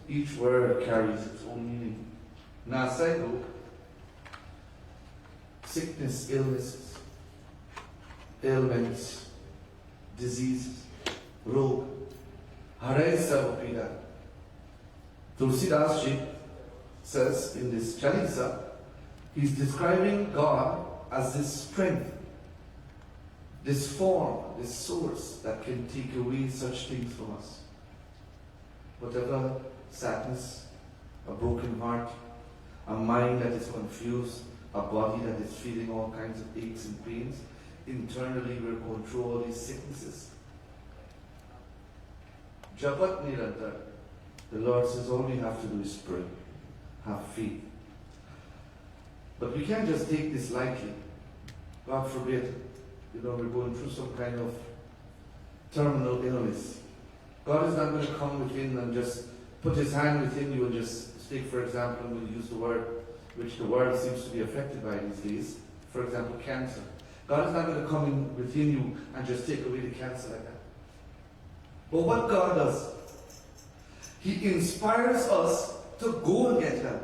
Each word carries its own meaning. Nasaigo, sickness, illnesses, ailments, diseases, rog, haresa opida. Tulsidas Ji says in this Chalisa, he's describing God as this strength, this form, this source that can take away such things from us. Whatever sadness, a broken heart, a mind that is confused, a body that is feeling all kinds of aches and pains, internally we're going through all these sicknesses. Japat Nirantar, the Lord says all we have to do is pray, have faith. But we can't just take this lightly. God forbid, we're going through some kind of terminal illness. God is not going to come within and just put his hand within you and just take, for example, we'll use the word which the world seems to be affected by these days, for example, cancer. God is not going to come in within you and just take away the cancer like that. But what God does, he inspires us to go and get help.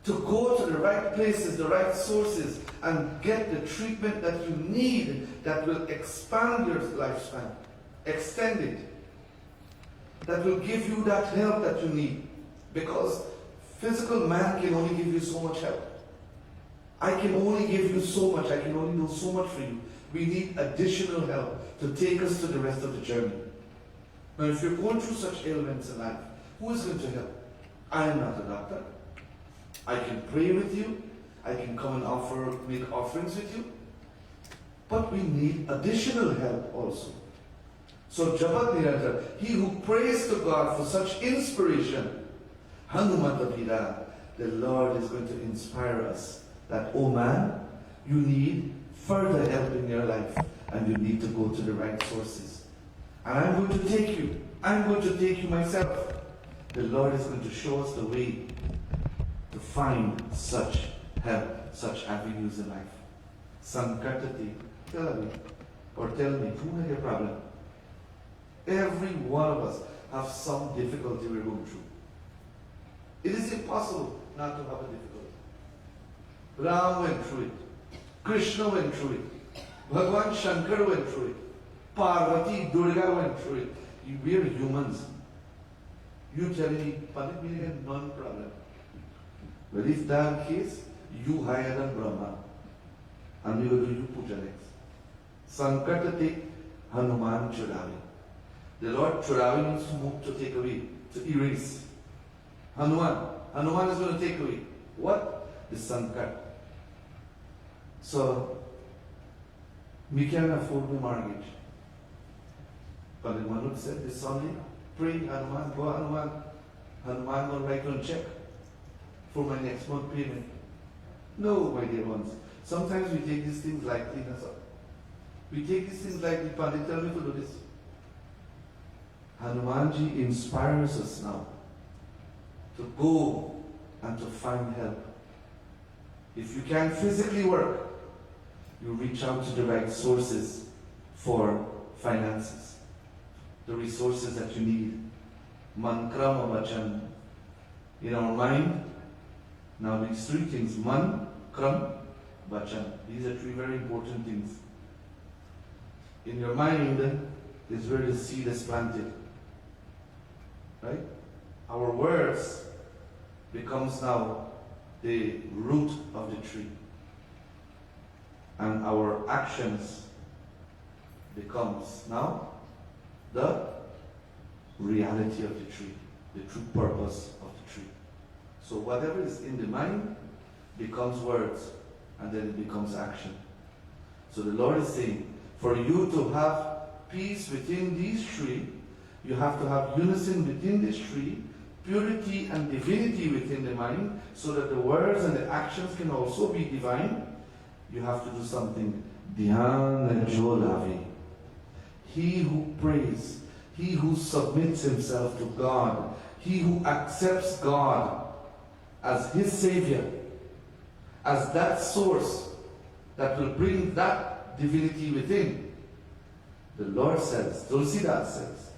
To go to the right places, the right sources, and get the treatment that you need that will expand your lifespan. Extend it. That will give you that help that you need. Because physical man can only give you so much help. I can only give you so much. I can only do so much for you. We need additional help to take us to the rest of the journey. Now if you're going through such ailments in life, who is going to help? I am not a doctor. I can pray with you. I can come and make offerings with you. But we need additional help also. So Japat Nirantar, he who prays to God for such inspiration, Hanumatapida, the Lord is going to inspire us that, oh man, you need further help in your life. and you need to go to the right sources. And I'm going to take you. I'm going to take you myself. The Lord is going to show us the way to find such help, such avenues in life. Sankatati, tell me, or tell me, who has a problem? Every one of us have some difficulty we're going through. It is impossible not to have a difficulty. Ram went through it. Krishna went through it. Bhagwan Shankar went through it. Parvati, Durga went through it. We're humans. You tell me, Pandit Milligan, none problem. But if that case, you higher than Brahma. And we will do you puja next. Sankatate Hanuman Churavi. The Lord Churavi means to move, to take away, to erase. Hanuman is going to take away. What? The Sankat. So, we can afford the mortgage. Pandit Manoj said this Sunday, pray Hanuman, go Hanuman. Hanuman will write on check for my next month payment. No, my dear ones. Sometimes we take these things lightly. We take these things lightly. Pandit, tell me to do this. Hanumanji inspires us now to go and to find help. If you can't physically work, you reach out to the right sources for finances. The resources that you need. Mankrama Vachan. In our mind, now these three things, Man, Kram, Vachan. These are three very important things. In your mind is where the seed is planted. Right? Our words becomes now the root of the tree. And our actions becomes now the reality of the tree, the true purpose of the tree. So whatever is in the mind becomes words, and then it becomes action. So the Lord is saying, for you to have peace within these three, you have to have unison within this tree, purity and divinity within the mind, so that the words and the actions can also be divine. You have to do something. Dhyan Jolavi. He who prays, he who submits himself to God, he who accepts God as his Savior, as that source that will bring that divinity within. The Lord says, Tulsidas says,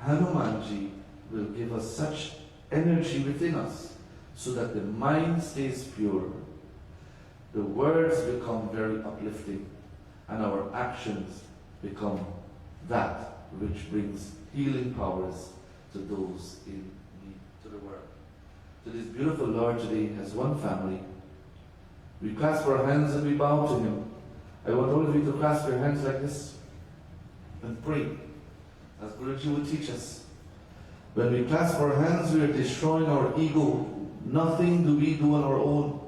Hanumanji will give us such energy within us so that the mind stays pure. The words become very uplifting and our actions become that which brings healing powers to those in need, to the world. To this beautiful Lord today as one family, we clasp our hands and we bow to Him. I want all of you to clasp your hands like this and pray, as Guruji will teach us. When we clasp our hands, we are destroying our ego. Nothing do we do on our own.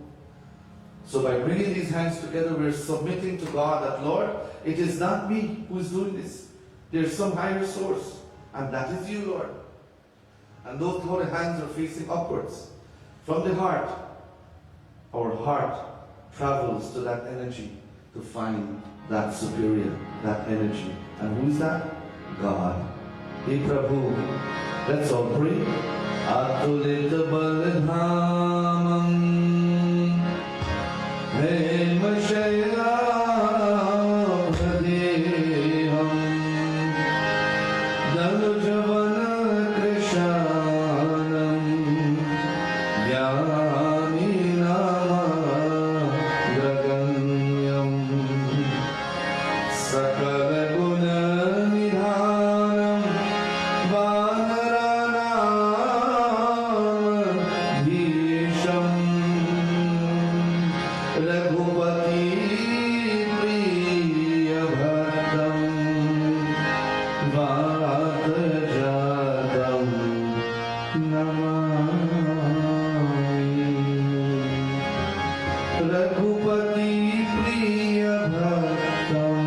So by bringing these hands together, we are submitting to God that, Lord, it is not me who is doing this. There is some higher source, and that is you, Lord. And those holy hands are facing upwards. From the heart, our heart travels to that energy to find that superior, that energy. And who is that? God. Hey Prabhu, let's all pray. Atulita Baladhamam Hema Shaila Bhadeham Dalujavana Krishanam Gyani Nama Draganyam Sakala Guna Nidhanam Vanaranam Dhisham Raghupati Priya Bhattam Vatajatam Namami Raghupati Priya Bhattam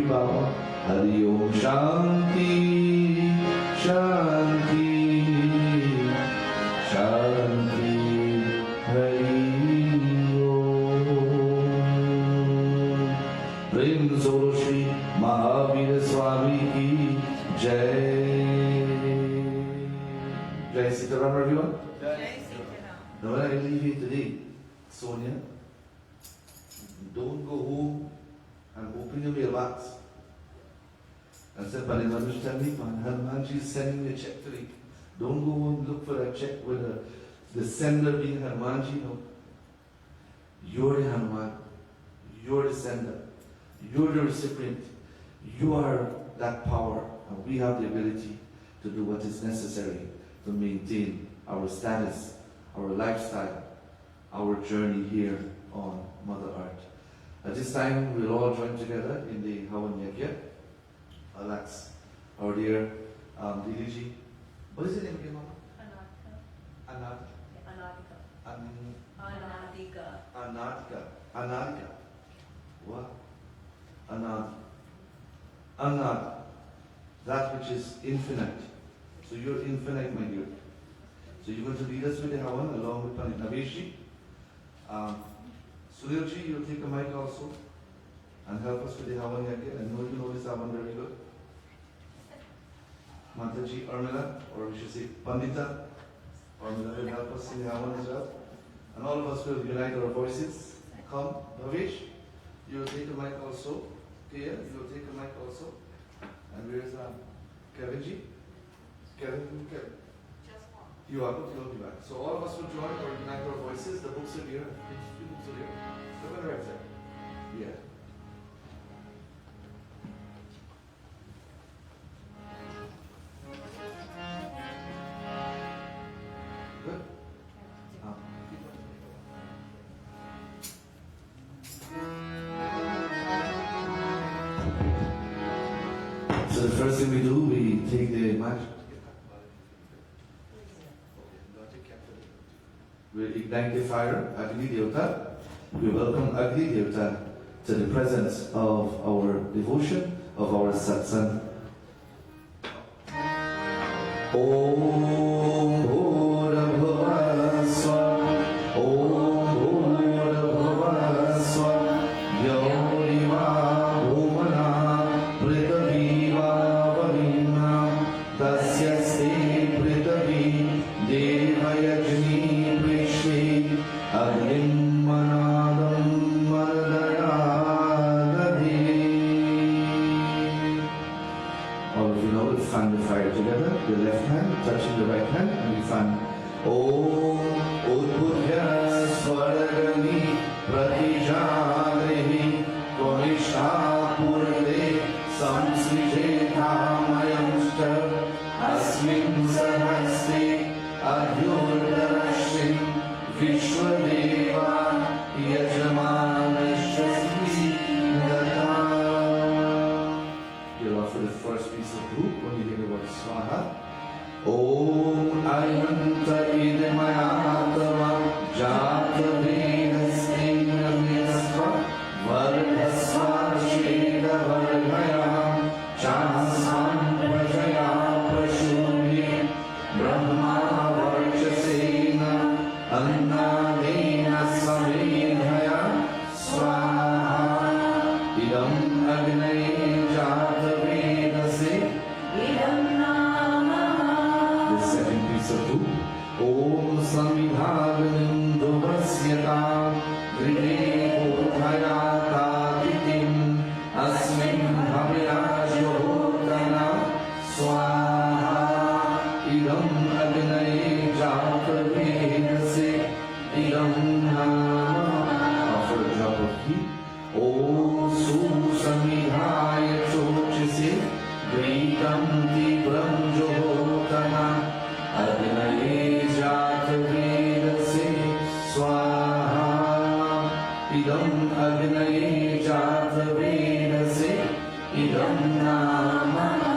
Baba. Hari Om Shanti, Shanti, Shanti, Hari Om. Prem Solo Shri Mahavir Swami ki Jai. Jai Sitaram, everyone. Jai Sitaram. Now when I leave you today, Sonia, don't go home and open your mailbox and say, but Manush, tell me, Hanumanji is sending me a check today. Don't go and look for a check with the sender being Hanumanji. No. You're the Hanuman. You're the sender. You're the recipient. You are that power, and we have the ability to do what is necessary to maintain our status, our lifestyle, our journey here on Mother Earth. At this time, we'll all join together in the Havan Yajna. That's our dear Diliji. What is your name again, Mama? Anadika. What? Anad. That which is infinite. So you're infinite, my dear. So you're going to lead us with the Havan along with Pandit Naveshi. Sunilji, you'll take a mic also and help us with the Havan Yajna. I know you know this Havan very good. Mataji Urmila, or we should say Pandita Urmila will help us in the Havan as well. And all of us will unite our voices. Come, Bhavesh, you'll take a mic also. Tia, you'll take a mic also. And where's Kevinji? Kevin? You are good, you'll be back. So all of us will join or unite our voices. The books are here. Few books are here. Look on the right side. Yeah. Good? So the first thing we do, we take the match. We ignite the fire, Agni Devta. We welcome Agni Devta to the presence of our devotion, of our satsang. Om Bhurabhuva Swah, Om Bhurabhuva Swah, Yoniva Bhumana Prithviva Varina, Tasyaste Prithvi Devayajni Agnim Manadam Maradaya Dadi. All of you know, we'll fan the fire together, the left hand touching the right hand, and we fan Om Udbudhya Swaragani Pratijagrihi Konisha Purade Samsrijetha Mayamshta Asmin Sahasri Adhyurdarashim Vishwadeva Yajamanasya Data. You'll offer the first piece of group when you hear the word Swaha. Om Ayanta Idamayatava Jata Vedasena Vedasva Vardhasva Sheda Vardhaya Chansam Prajaya Prashuni Brahma Varchasena Annadena Samedhaya Swaha Idam Agnaye Jata Vedase Idam Namaha. The second piece of food. Om Samidhaganim Duvasyata Gride Bodhayata Titim Asmin Bhavyajyotana Swaha Idam Agnaye Jata Vedase Idam Namaha. Offer a drop of ghee. Om Susamidhaya Chochise Gritanti Brahmjotana Agnaye Jata Vedase Swaha Idam Agnaye Jata Vedase Idam Namaha.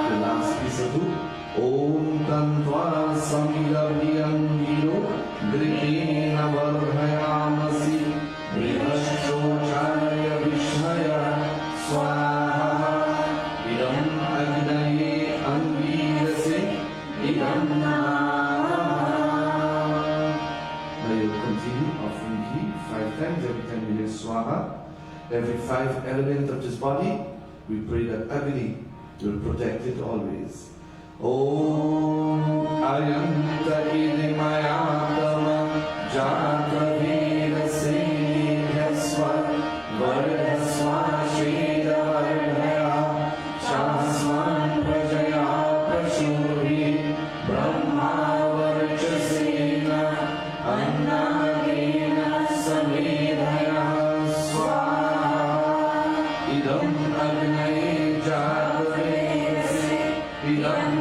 The last piece of food. Om Tantva Samidabhyam Giro Gritena Varhayamasi Vrihashochaya Vishaya Swaha times every time we hear Swaha. Every 5 elements of this body, we pray that Agni will protect it always. Om Ayanta Idimayatama Jata Vira Sehaswa Vardhaswa Sheda Vardhaya Shasman Prajaya Prashuri Brahma Varchasena Annagena Samedhaya Swaha Idam Agnaye Jatavese Idam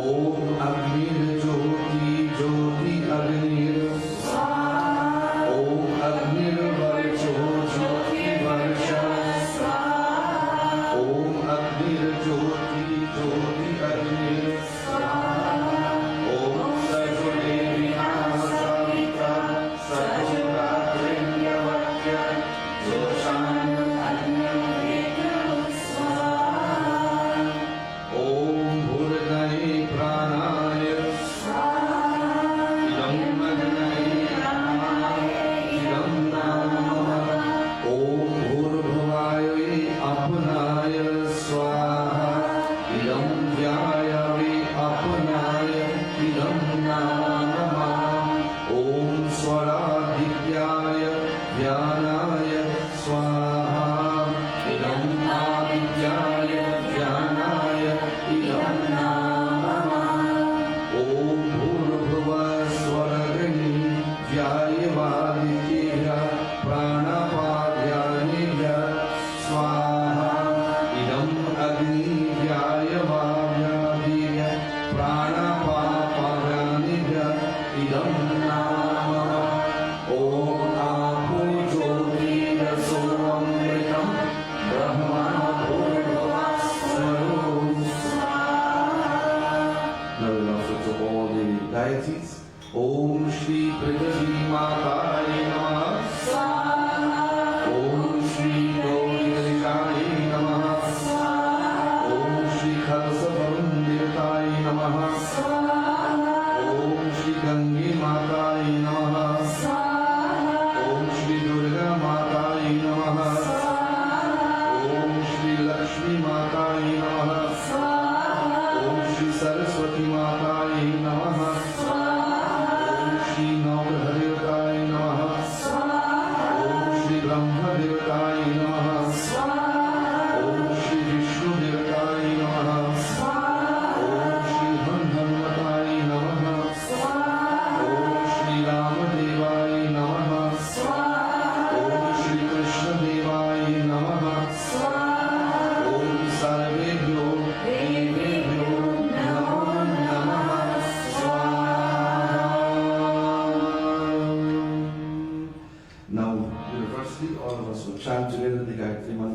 Om Agni Jyoti Jyoti Agni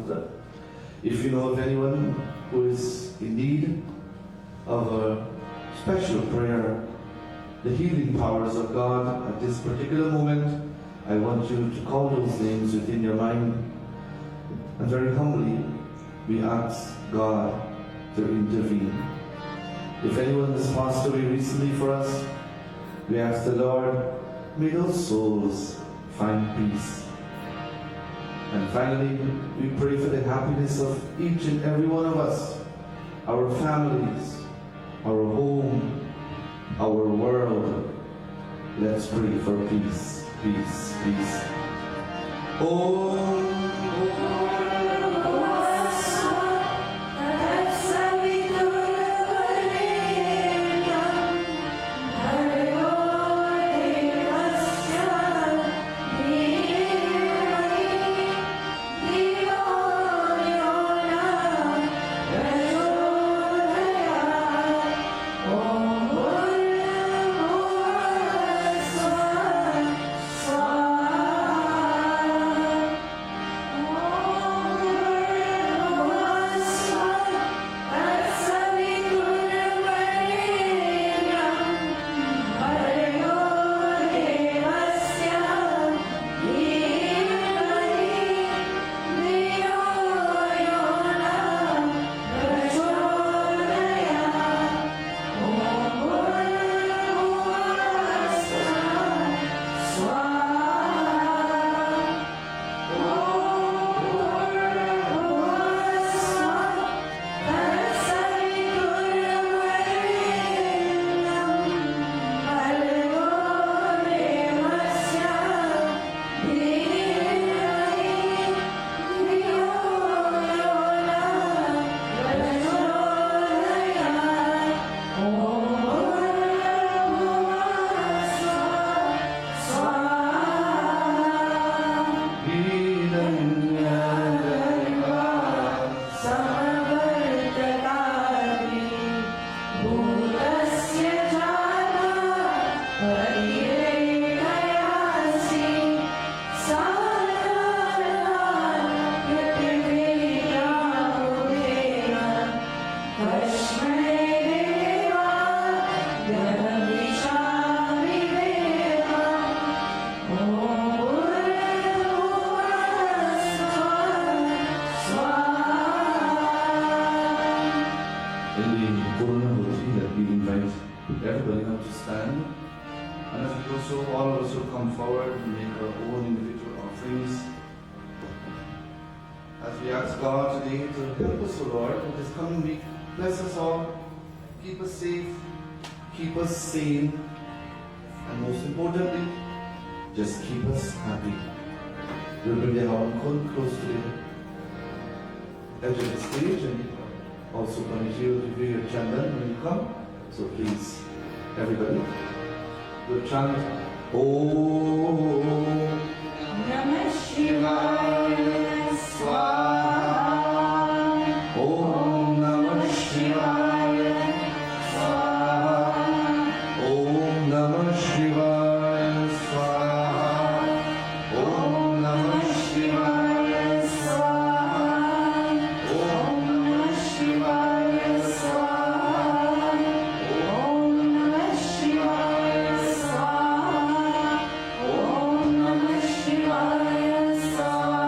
altar. If you know of anyone who is in need of a special prayer, the healing powers of God at this particular moment, I want you to call those names within your mind. And very humbly, we ask God to intervene. If anyone has passed away recently for us, we ask the Lord, may those souls find peace. And finally, we pray for the happiness of each and every one of us, our families, our home, our world. Let's pray for peace, peace, peace. Oh, everybody now to stand. And as we do so, all of us will come forward and make our own individual offerings. As we ask God today to help us, O Lord, in this coming week, bless us all, keep us safe, keep us sane, and most importantly, just keep us happy. We'll bring the Hawankun close to the edge of the stage, and also permit you to do your chandan when you come. So please, everybody, we'll chant Om Namah Shivaya Swaha. Om Namah Shivaya Swaha. Om Namah Shivaya Swaha. Om Namah Shivaya Swaha. Om Namah Shivaya Swaha. Om Namah Shivaya Swaha. Om Namah Shivaya Swaha.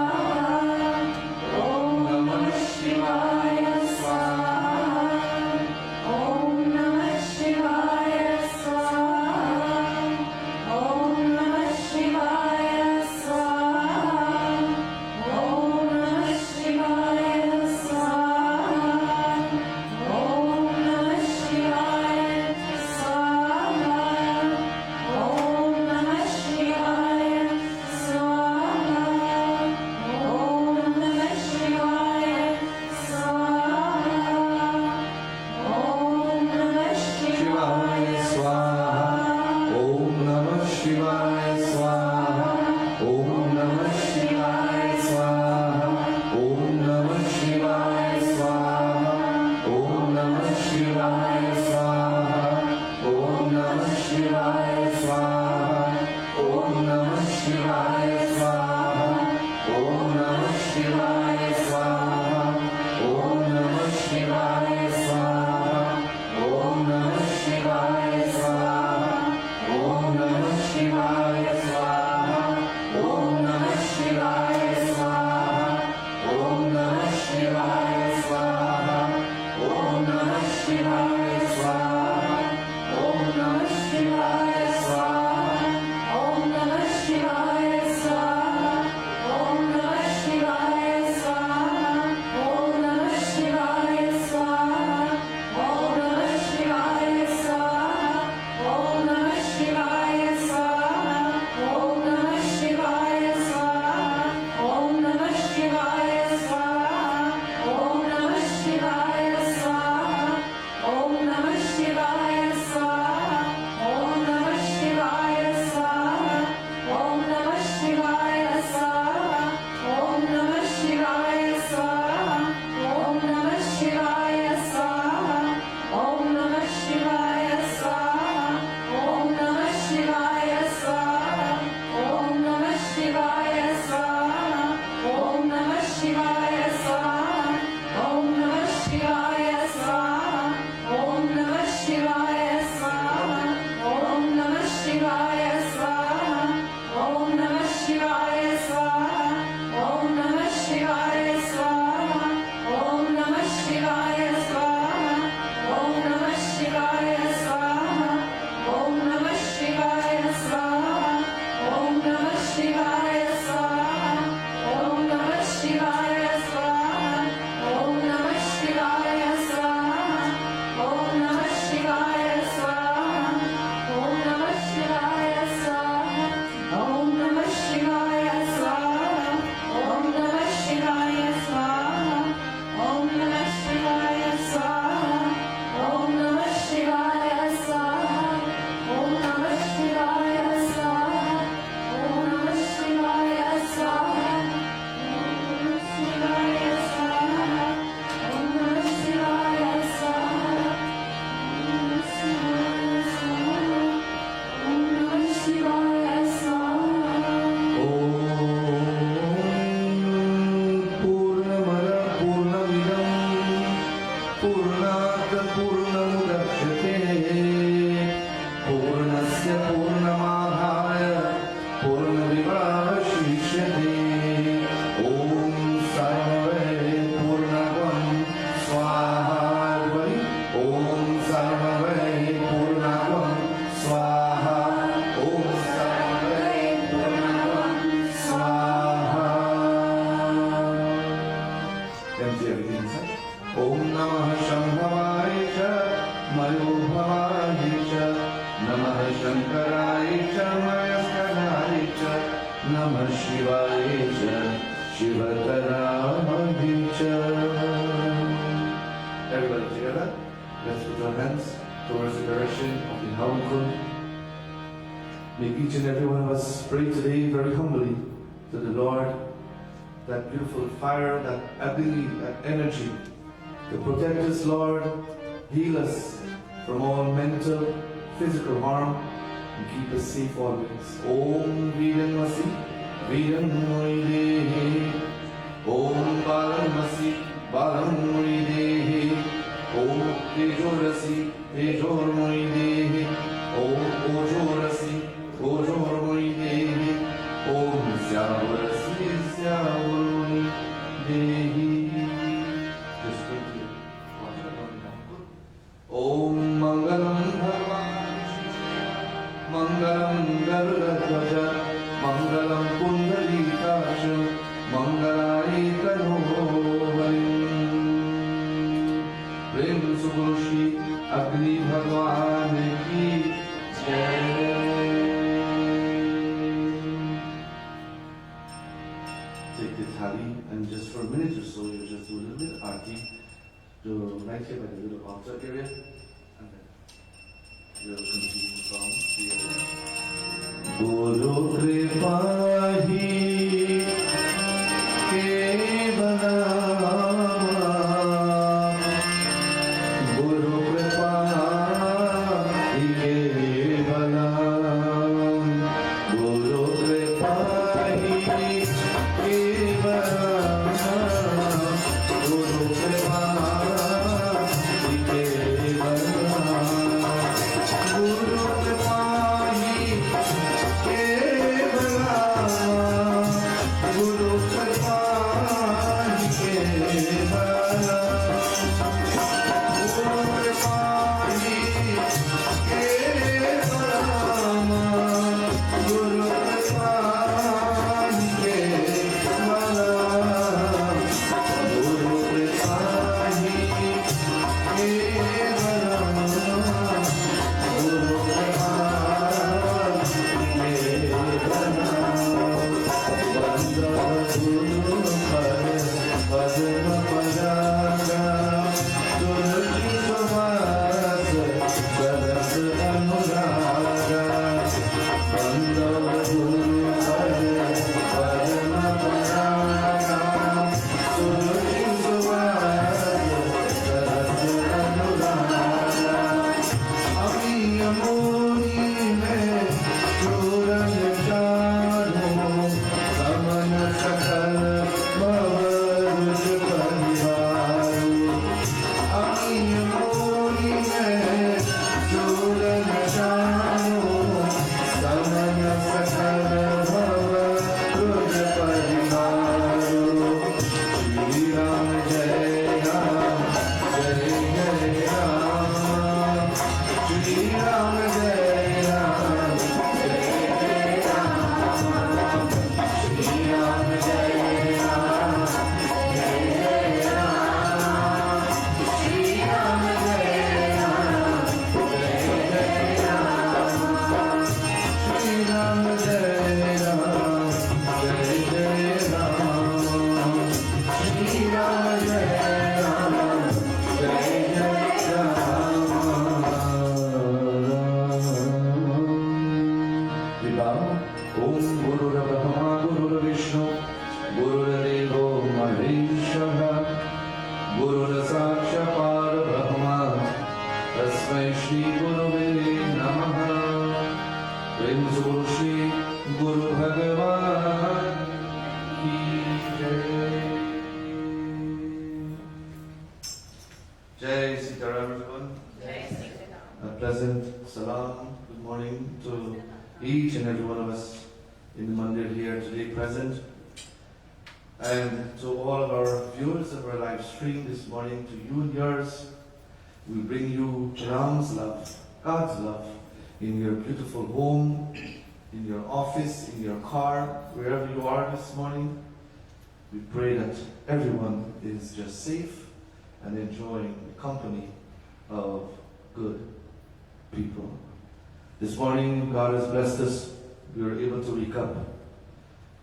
Empty everything inside. Om Namah Shambhavaya Cha Mayobhavaya Cha Namah Shankaraya Cha Mayaskaraya Cha Namah Shivaya Cha Shivataraya Cha. Everybody together, let's put our hands towards the direction of the Inhaukun. May each and every one of us pray today very humbly to the Lord, that beautiful fire, that ability, that energy to protect us, Lord, heal us from all mental, physical harm, and keep us safe always. Om Vidan Masi, Vidan Muridehi, Om Balan Masi, Balan Muridehi, Om Tejorasi, Tejor Muridehi, Om Ojorasi, Ojor Muridehi, Om Syavurasi, Syavur Muridehi. Om Mangalam Bhagavan Mangalam Garudaಧ್ವಜ Mangalam Pundalikaksha Mangalayikanovarim. Prem Sugurushi Agni Bhagwan Ki Jai. Take the thali and just for a minute or so you just do a little bit of arti. So right here by the little altar area, and then we'll continue from here. Guru Kripahi Kevala, Guru Kripahi Kevala, Guru Kripahi Kevala, Guru in your beautiful home, in your office, in your car, wherever you are this morning. We pray that everyone is just safe and enjoying the company of good people. This morning, God has blessed us. We were able to wake up.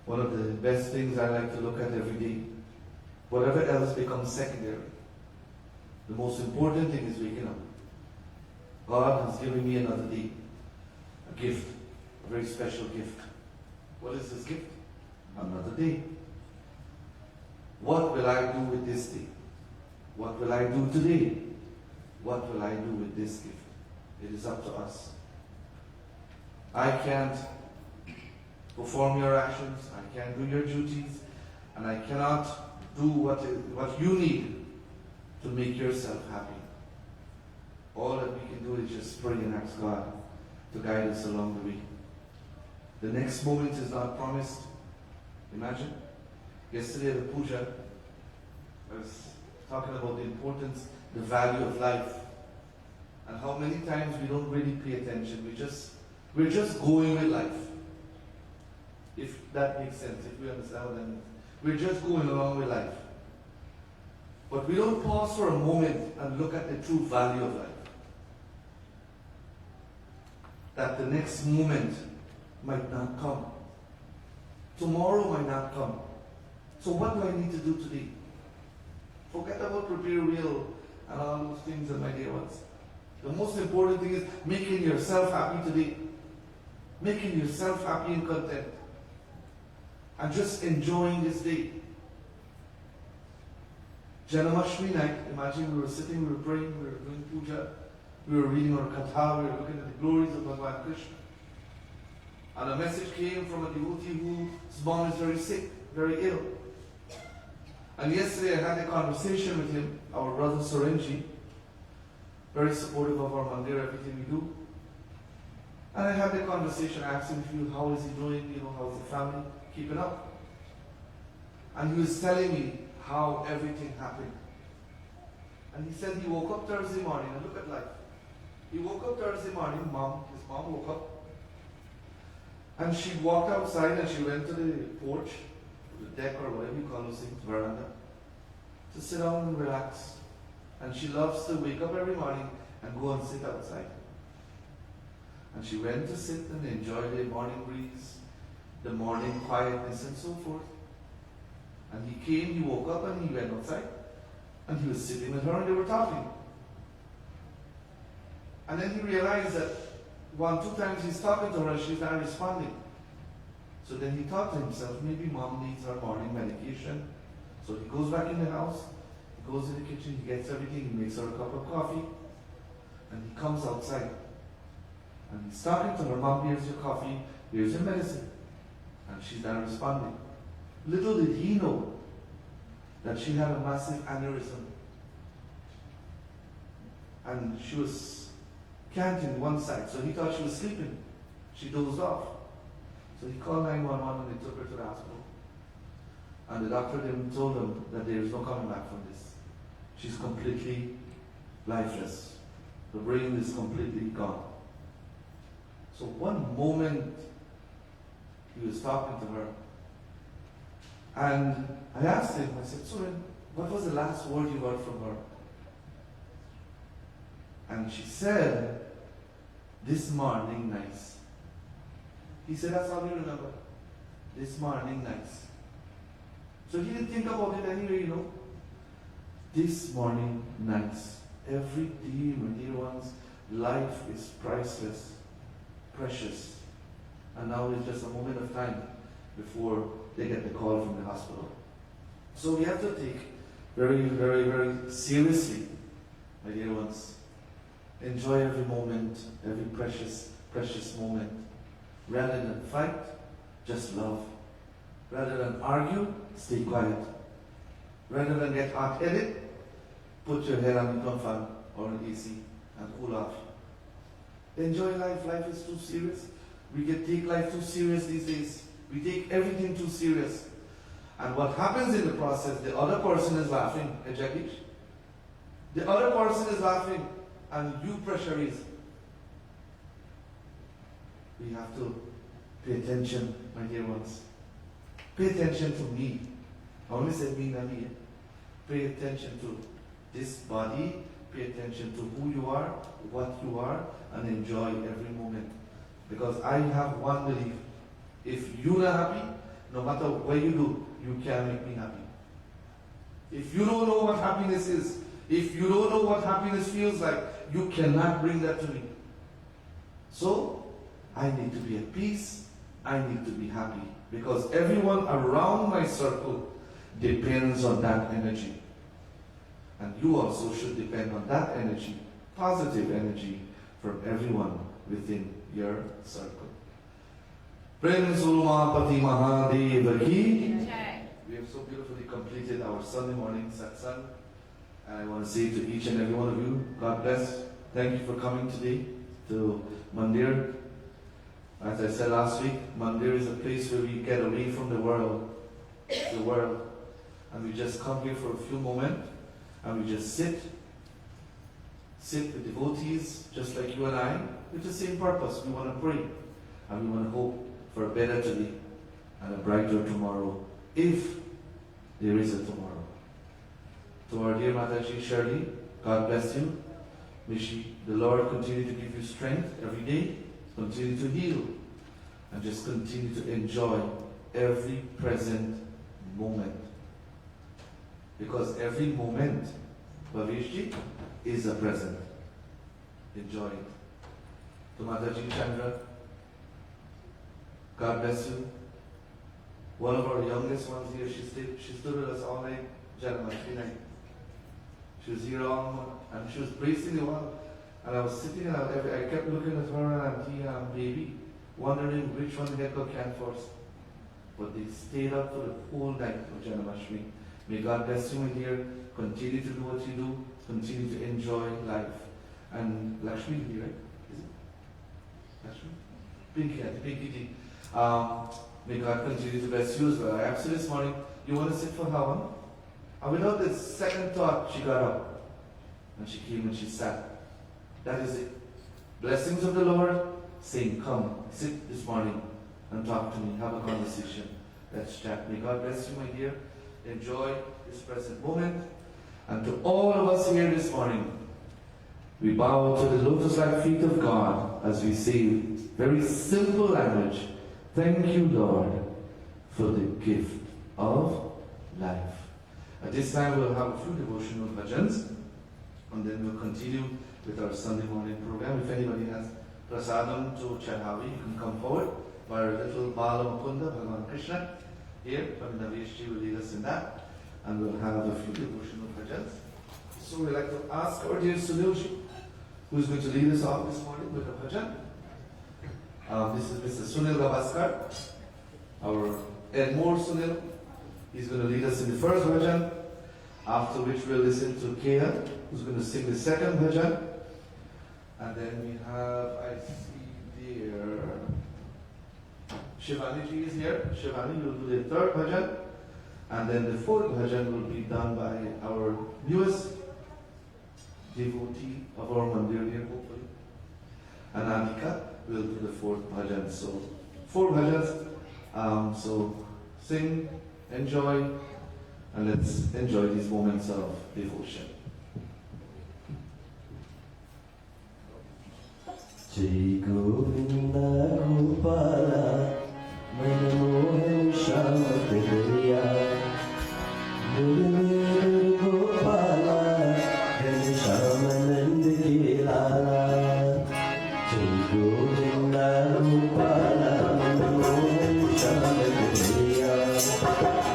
One of the best things I like to look at every day. Whatever else becomes secondary. The most important thing is waking up. God has given me another day. A gift. A very special gift. What is this gift? Another day. What will I do with this day? What will I do today? What will I do with this gift? It is up to us. I can't perform your actions, I can't do your duties, and I cannot do what you need to make yourself happy. All that we can do is just pray and ask God to guide us along the way. The next moment is not promised. Imagine, yesterday at the puja, I was talking about the importance, the value of life, and how many times we don't really pay attention. We're just going with life. If that makes sense, if we understand what that means. We're just going along with life. But we don't pause for a moment and look at the true value of life. That the next moment might not come. Tomorrow might not come. So what do I need to do today? Forget about prepare real and all those things, my dear ones. The most important thing is making yourself happy today. Making yourself happy and content. And just enjoying this day. Janmashtami night, imagine we were sitting, we were praying, we were doing puja, we were reading our katha, we were looking at the glories of Bhagavan Krishna. And a message came from a devotee whose mom is very sick, very ill. And yesterday I had a conversation with him, our brother Surenji, very supportive of our mandir, everything we do. And I had the conversation, I asked him, how is he doing, how's the family keeping up? And he was telling me how everything happened. And he said he woke up Thursday morning, and look at life. He woke up Thursday morning, his mom woke up, and she walked outside and she went to the porch, the deck or whatever you call those things, veranda, to sit down and relax. And she loves to wake up every morning and go and sit outside. And she went to sit and enjoy the morning breeze, the morning quietness and so forth. And he came, he woke up and he went outside. And he was sitting with her and they were talking. And then he realized that 1-2 times he's talking to her and she's not responding. So then he thought to himself, maybe mom needs her morning medication. So he goes back in the house, he goes in the kitchen, he gets everything, he makes her a cup of coffee, and he comes outside. And he's talking to her, mom, here's your coffee, here's your medicine. And she's not responding. Little did he know that she had a massive aneurysm. And she was canting one side, so he thought she was sleeping. She dozed off. So he called 911 and they took her to the hospital. And the doctor then told him that there is no coming back from this. She's completely lifeless. The brain is completely gone. So one moment he was talking to her, and I asked him, I said, Suren, what was the last word you got from her? And she said, this morning nice. He said, that's all you remember. This morning nice. So he didn't think about it anyway, This morning nice. Every day, my dear ones, life is priceless, precious. And now it's just a moment of time before they get the call from the hospital. So we have to take very, very, very seriously, my dear ones. Enjoy every moment, every precious, precious moment. Rather than fight, just love. Rather than argue, stay quiet. Rather than get hot-headed, put your head on the fan or an AC and cool off. Enjoy life. Life is too serious. We can take life too serious these days. We take everything too serious. And what happens in the process, the other person is laughing, Jagdish. The other person is laughing and you pressure is. We have to pay attention, my dear ones. Pay attention to me. only said being nabi. Pay attention to this body, pay attention to who you are, what you are, and enjoy every moment. Because I have one belief. If you're not happy, no matter what you do, you can't make me happy. If you don't know what happiness is, if you don't know what happiness feels like, you cannot bring that to me. So, I need to be at peace, I need to be happy. Because everyone around my circle depends on that energy. And you also should depend on that energy, positive energy, from everyone within your circle. Prem Sulmapati Mahadeva ki. We have so beautifully completed our Sunday morning satsang. And I want to say to each and every one of you, God bless. Thank you for coming today to Mandir. As I said last week, Mandir is a place where we get away from the world. And we just come here for a few moments and we just sit with devotees just like you and I, with the same purpose. We want to pray and we want to hope for a better today and a brighter tomorrow, if there is a tomorrow. To our dear Mataji Shirley, God bless you. May the Lord continue to give you strength every day, continue to heal, and just continue to enjoy every present moment. Because every moment, Bhavishji, is a present. Enjoy it. To Mataji Chandra, God bless you. One of our youngest ones here, she stood with us all night, Janmashtami night. She was here all, and she was bracing the one. And I was sitting and I kept looking at her and auntie and baby, wondering which one had got can first. But they stayed up for the whole night of Janmashtami. May God bless you, my dear. Continue to do what you do. Continue to enjoy life. And Lakshmi, right? Is it? Lakshmi? Pinky ji. May God continue to bless you as well. I asked her this morning, you want to sit for Havan? And without the second thought, she got up. And she came and she sat. That is it. Blessings of the Lord, saying, come, sit this morning and talk to me, have a conversation. Let's chat. May God bless you, my dear. Enjoy this present moment. And to all of us here this morning, we bow to the lotus-like feet of God as we say, very simple language, thank you, Lord, for the gift of life. At this time, we'll have a few devotional bhajans, and then we'll continue with our Sunday morning program. If anybody has prasadam to Chadhavi, you can come forward. Our little Bala Mukunda, Bhagavan Krishna, here, Navesh will lead us in that, and we'll have a few devotional bhajans. So we'd like to ask our dear Sunilji, who's going to lead us off this morning with a bhajan. This is Mr. Sunil Gavaskar, our Edmore Sunil. He's going to lead us in the first bhajan, after which we'll listen to Kea, who's going to sing the second bhajan. And then we have, I see there, Shivani ji is here. Shivani will do the third bhajan. And then the fourth bhajan will be done by our newest devotee of our mandir here, hopefully. And Anika will do the fourth bhajan. So, 4 bhajans. So, sing, enjoy, and let's enjoy these moments of devotion. Jai Govinda Gopala Manomohan Shyam Priya Gurudeva Gopala Ghanshyam Nand Ki Lala Jai Govinda Gopala Manomohan Shyam Priya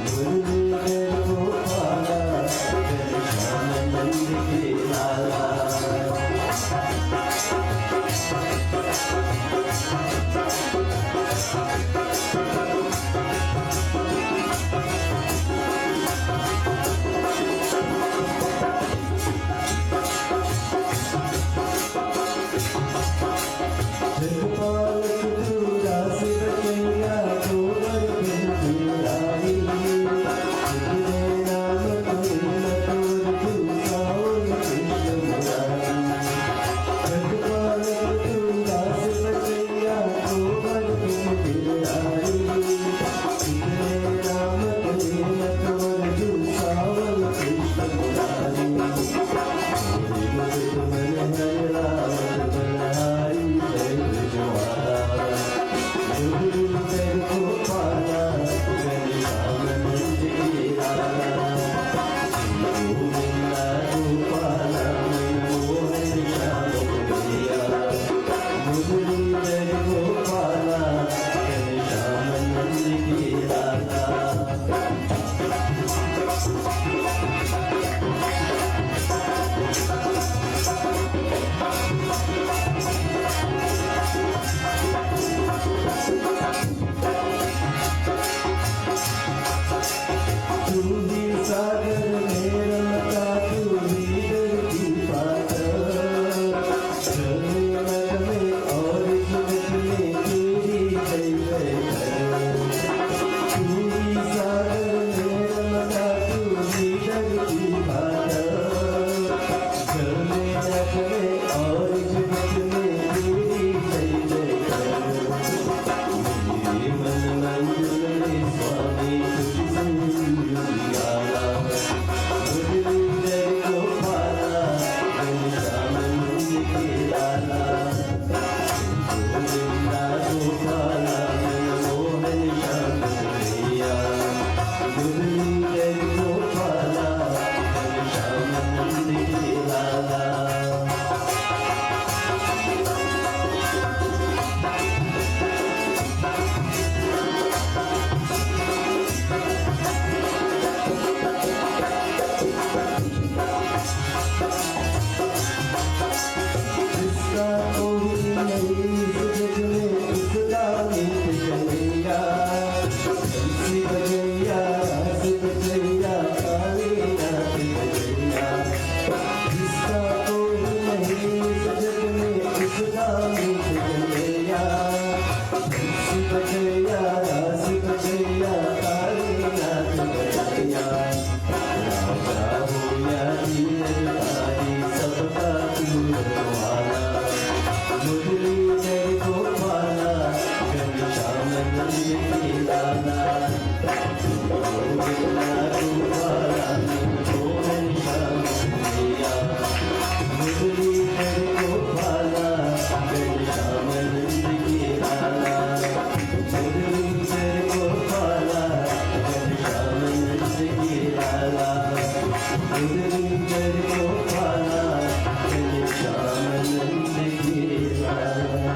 Gurudeva Gopala Ghanshyam Nand Ki Lala जिसका कोई नहीं इस जग में उसका नित चलेगा हंसी बजैया काली नाथ बजैया जिसका कोई नहीं इस जग में उसका नित चलेगा हंसी बजैया काली नाथ बजैया राजा हो या हीरधारी सबका वाला मुरलीधर गोपाला घनश्याम नंद के लाला गोविंदा गोपाला घनश्याम भैया मुरलीधर गोपाला घनश्याम नंद के लाला मुरलीधर गोपाला घनश्याम नंद के लाला मुरलीधर गोपाला घनश्याम नंद के लाला।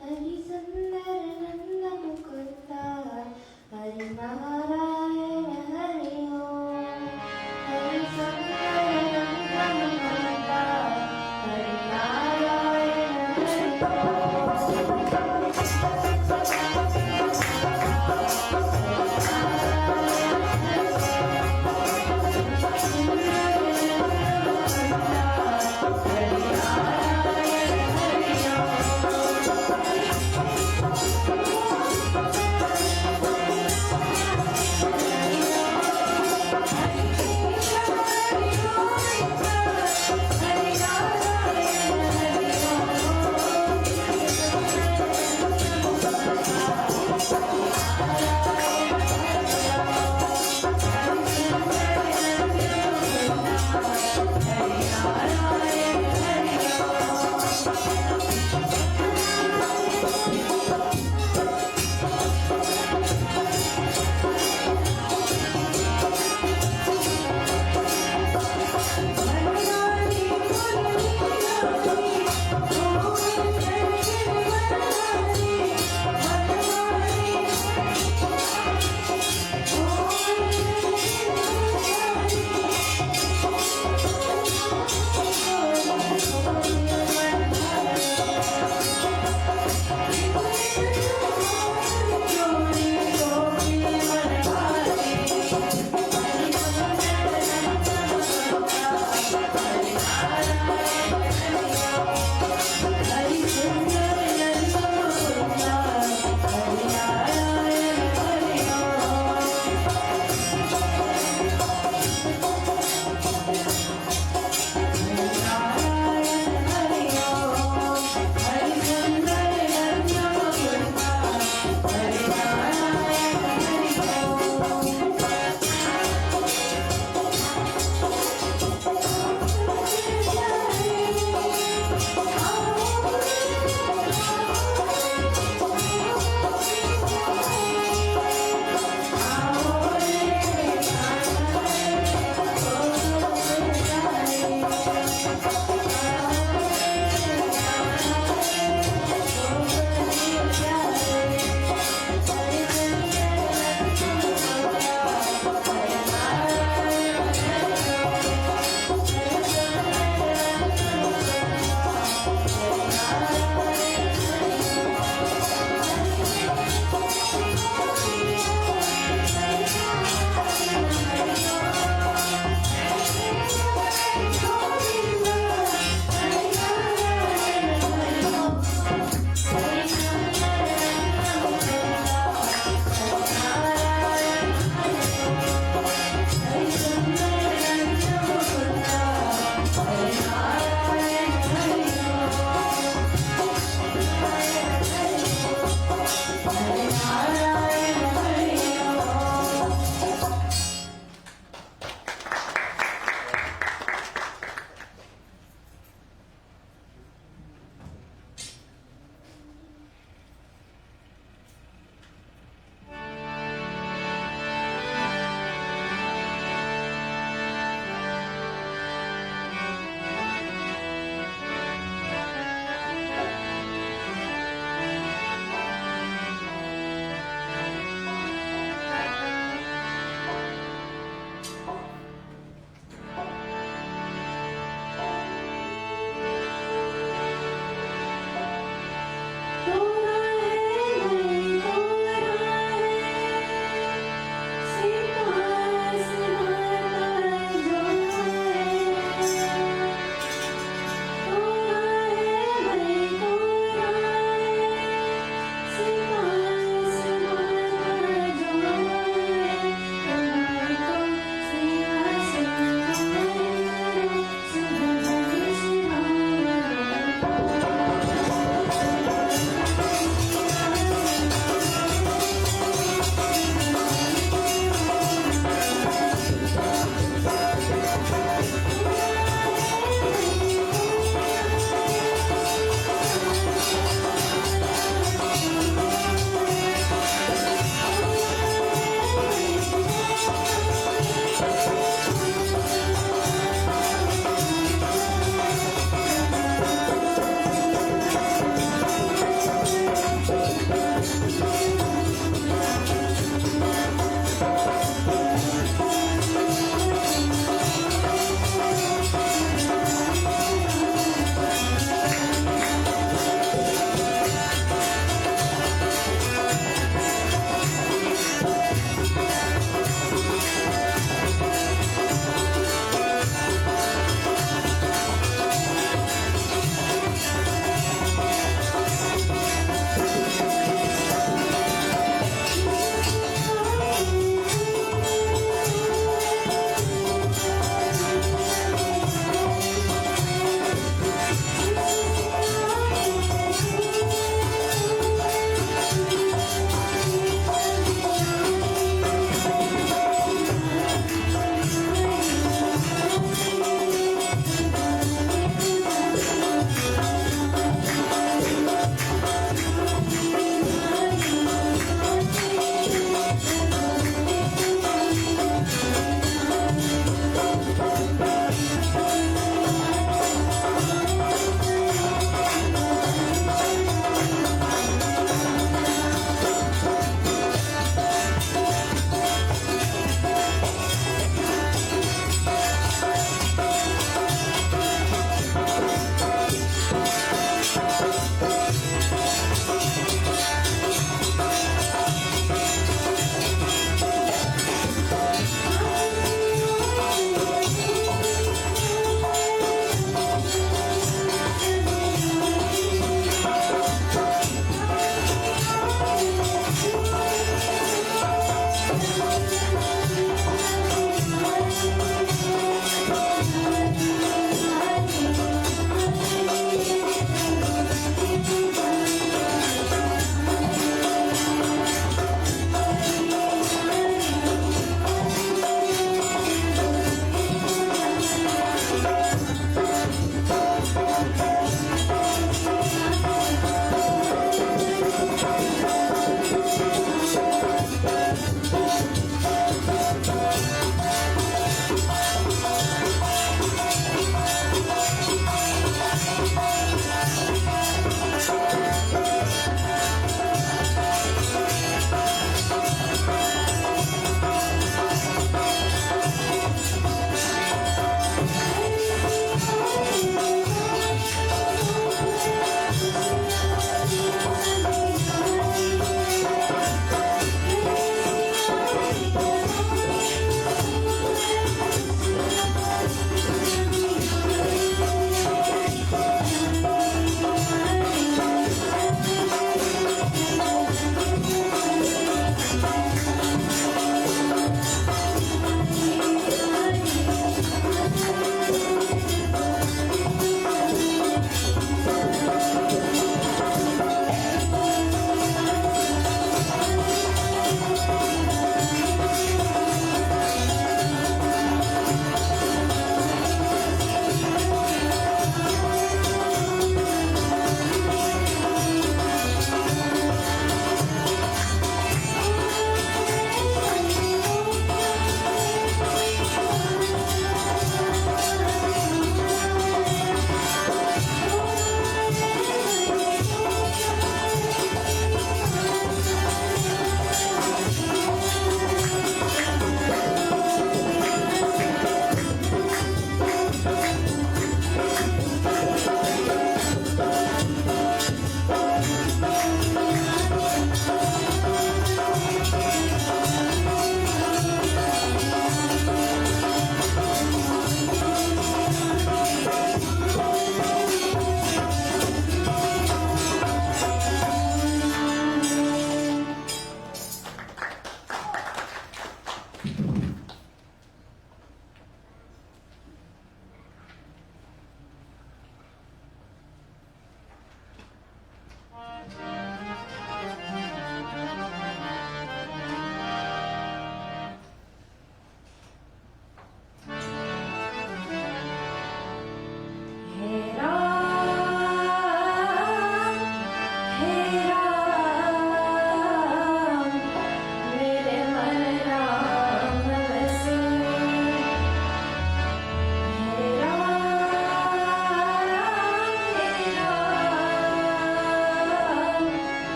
हरि सुंदर नंद मुकुंदा हरि नारायण हरि ओम हरि सुंदर नंद मुकुंदा हरि नारायण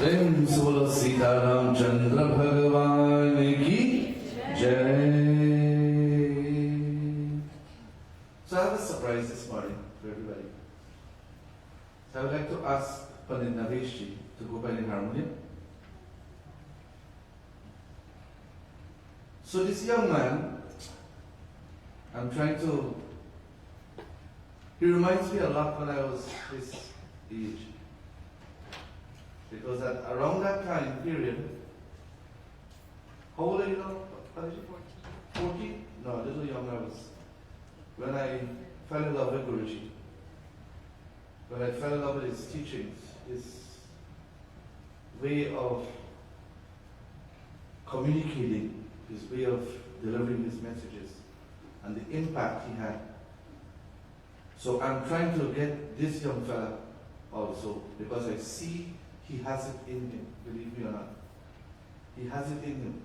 प्रेम से बोलो सीताराम चंद्र भगवान की जय. So I have a surprise this morning for everybody. So I would like to ask Pandit Navesh ji to go by the harmonium. So this young man, I'm trying to, he reminds me a lot when I was his age. Because at around that time period, how old are you now? 40? No, a little young I was. When I fell in love with Guruji, when I fell in love with his teachings, his way of communicating, his way of delivering his messages, and the impact he had. So I'm trying to get this young fella also, because I see he has it in him, believe me or not. He has it in him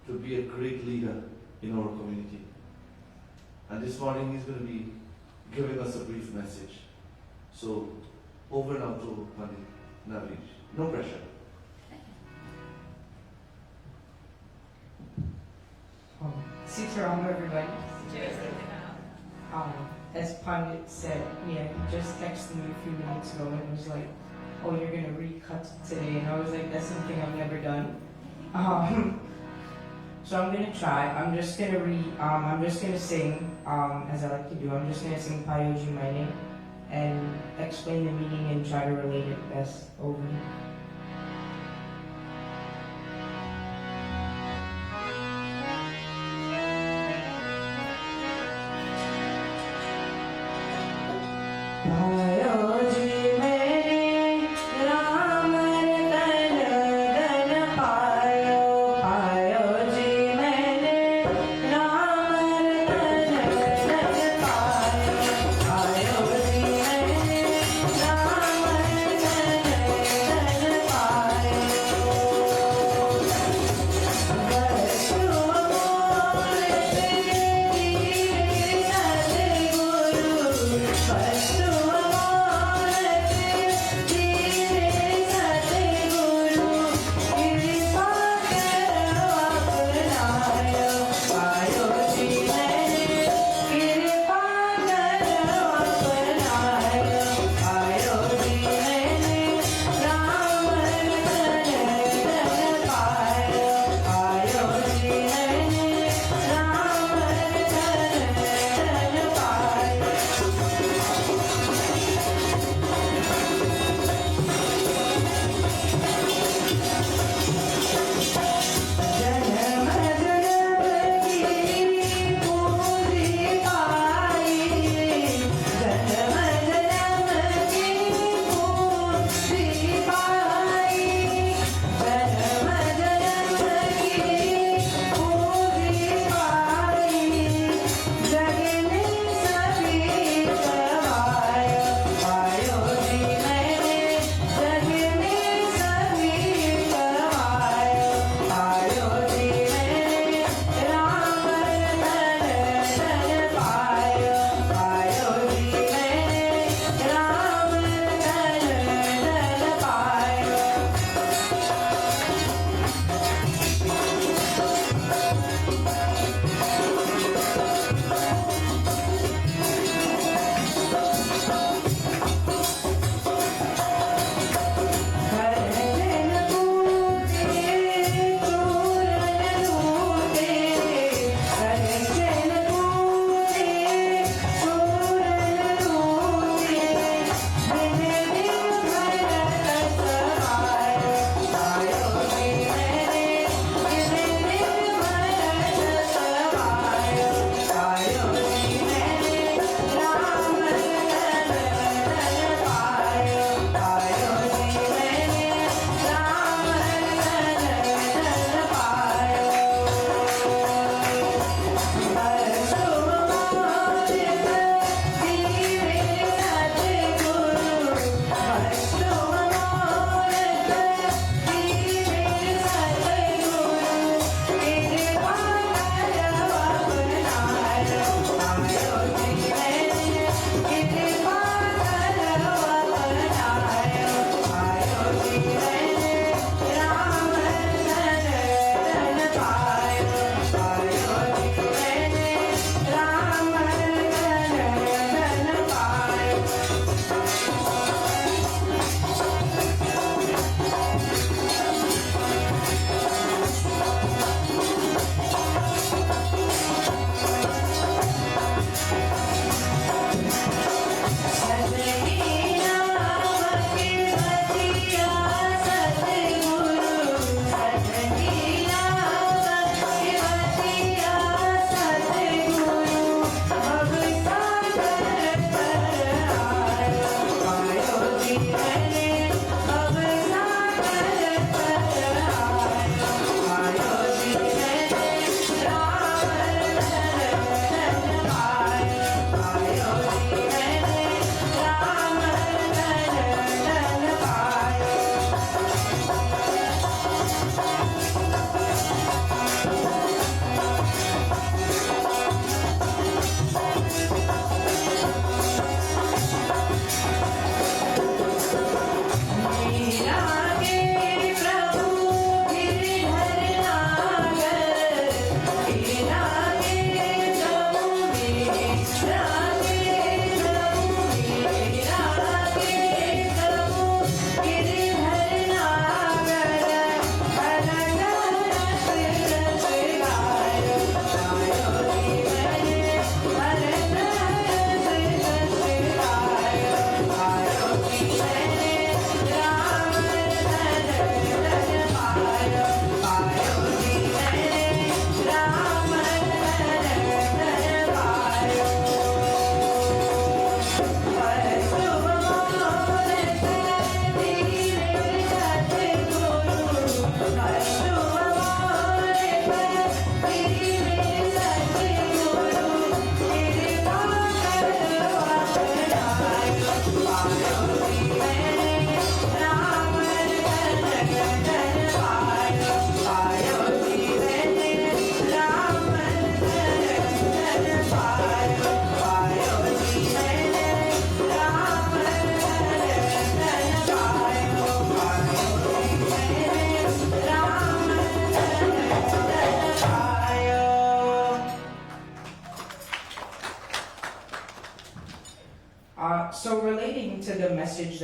to be a great leader in our community. And this morning he's going to be giving us a brief message. So, over now to Pandit Navesh. No pressure. Sitaram, everybody. As Pandit said, he just texted me a few minutes ago and was like, "Oh, you're gonna recut today," and I was like, "That's something I've never done." So I'm gonna try. I'm just gonna sing, as I like to do. I'm just gonna sing Payoji Mine and explain the meaning and try to relate it best over.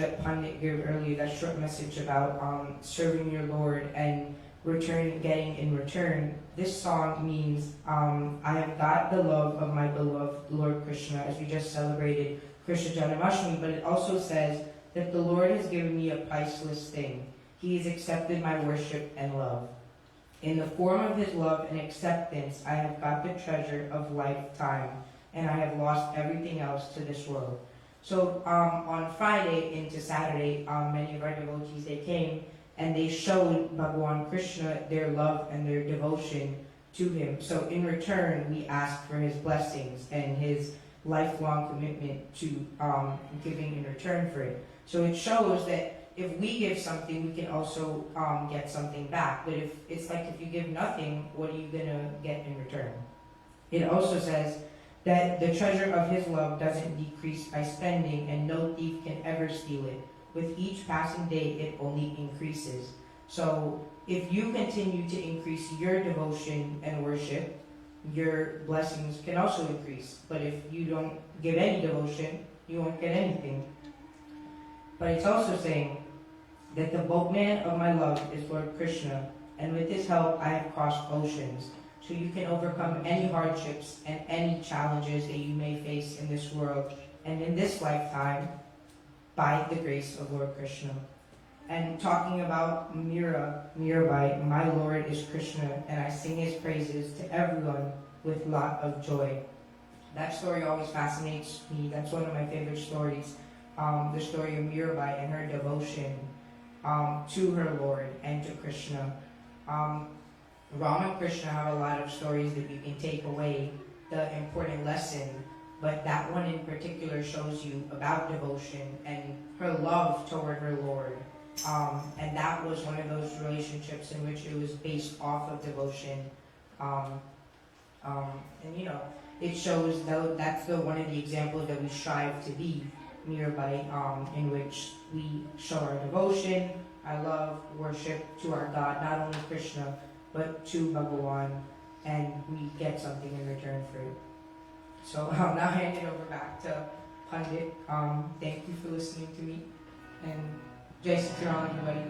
that Pandit gave earlier, that short message about serving your Lord and getting in return, this song means I have got the love of my beloved Lord Krishna, as we just celebrated Krishna Janmashtami, but it also says that the Lord has given me a priceless thing. He has accepted my worship and love. In the form of his love and acceptance, I have got the treasure of lifetime, and I have lost everything else to this world. So on Friday into Saturday, many of our devotees, they came and they showed Bhagawan Krishna their love and their devotion to him. So in return, we asked for his blessings and his lifelong commitment to giving in return for it. So it shows that if we give something, we can also get something back. But if it's like if you give nothing, what are you gonna get in return? It also says that the treasure of his love doesn't decrease by spending, and no thief can ever steal it. With each passing day, it only increases. So if you continue to increase your devotion and worship, your blessings can also increase. But if you don't give any devotion, you won't get anything. But it's also saying that the boatman of my love is Lord Krishna, and with his help I have crossed oceans. So you can overcome any hardships and any challenges that you may face in this world and in this lifetime by the grace of Lord Krishna. And talking about Mirabai, my Lord is Krishna, and I sing his praises to everyone with lot of joy. That story always fascinates me. That's one of my favorite stories. The story of Mirabai and her devotion to her Lord and to Krishna. Ram and Krishna have a lot of stories that you can take away the important lesson, but that one in particular shows you about devotion and her love toward her Lord. And that was one of those relationships in which it was based off of devotion. And you know, it shows that's one of the examples that we strive to be Mirabai, in which we show our devotion, our love, worship to our God, not only Krishna, but to Bhagawan, and we get something in return for it. So I'll now hand it over back to Pandit. Thank you for listening to me, and Jai Sri Ram, everybody.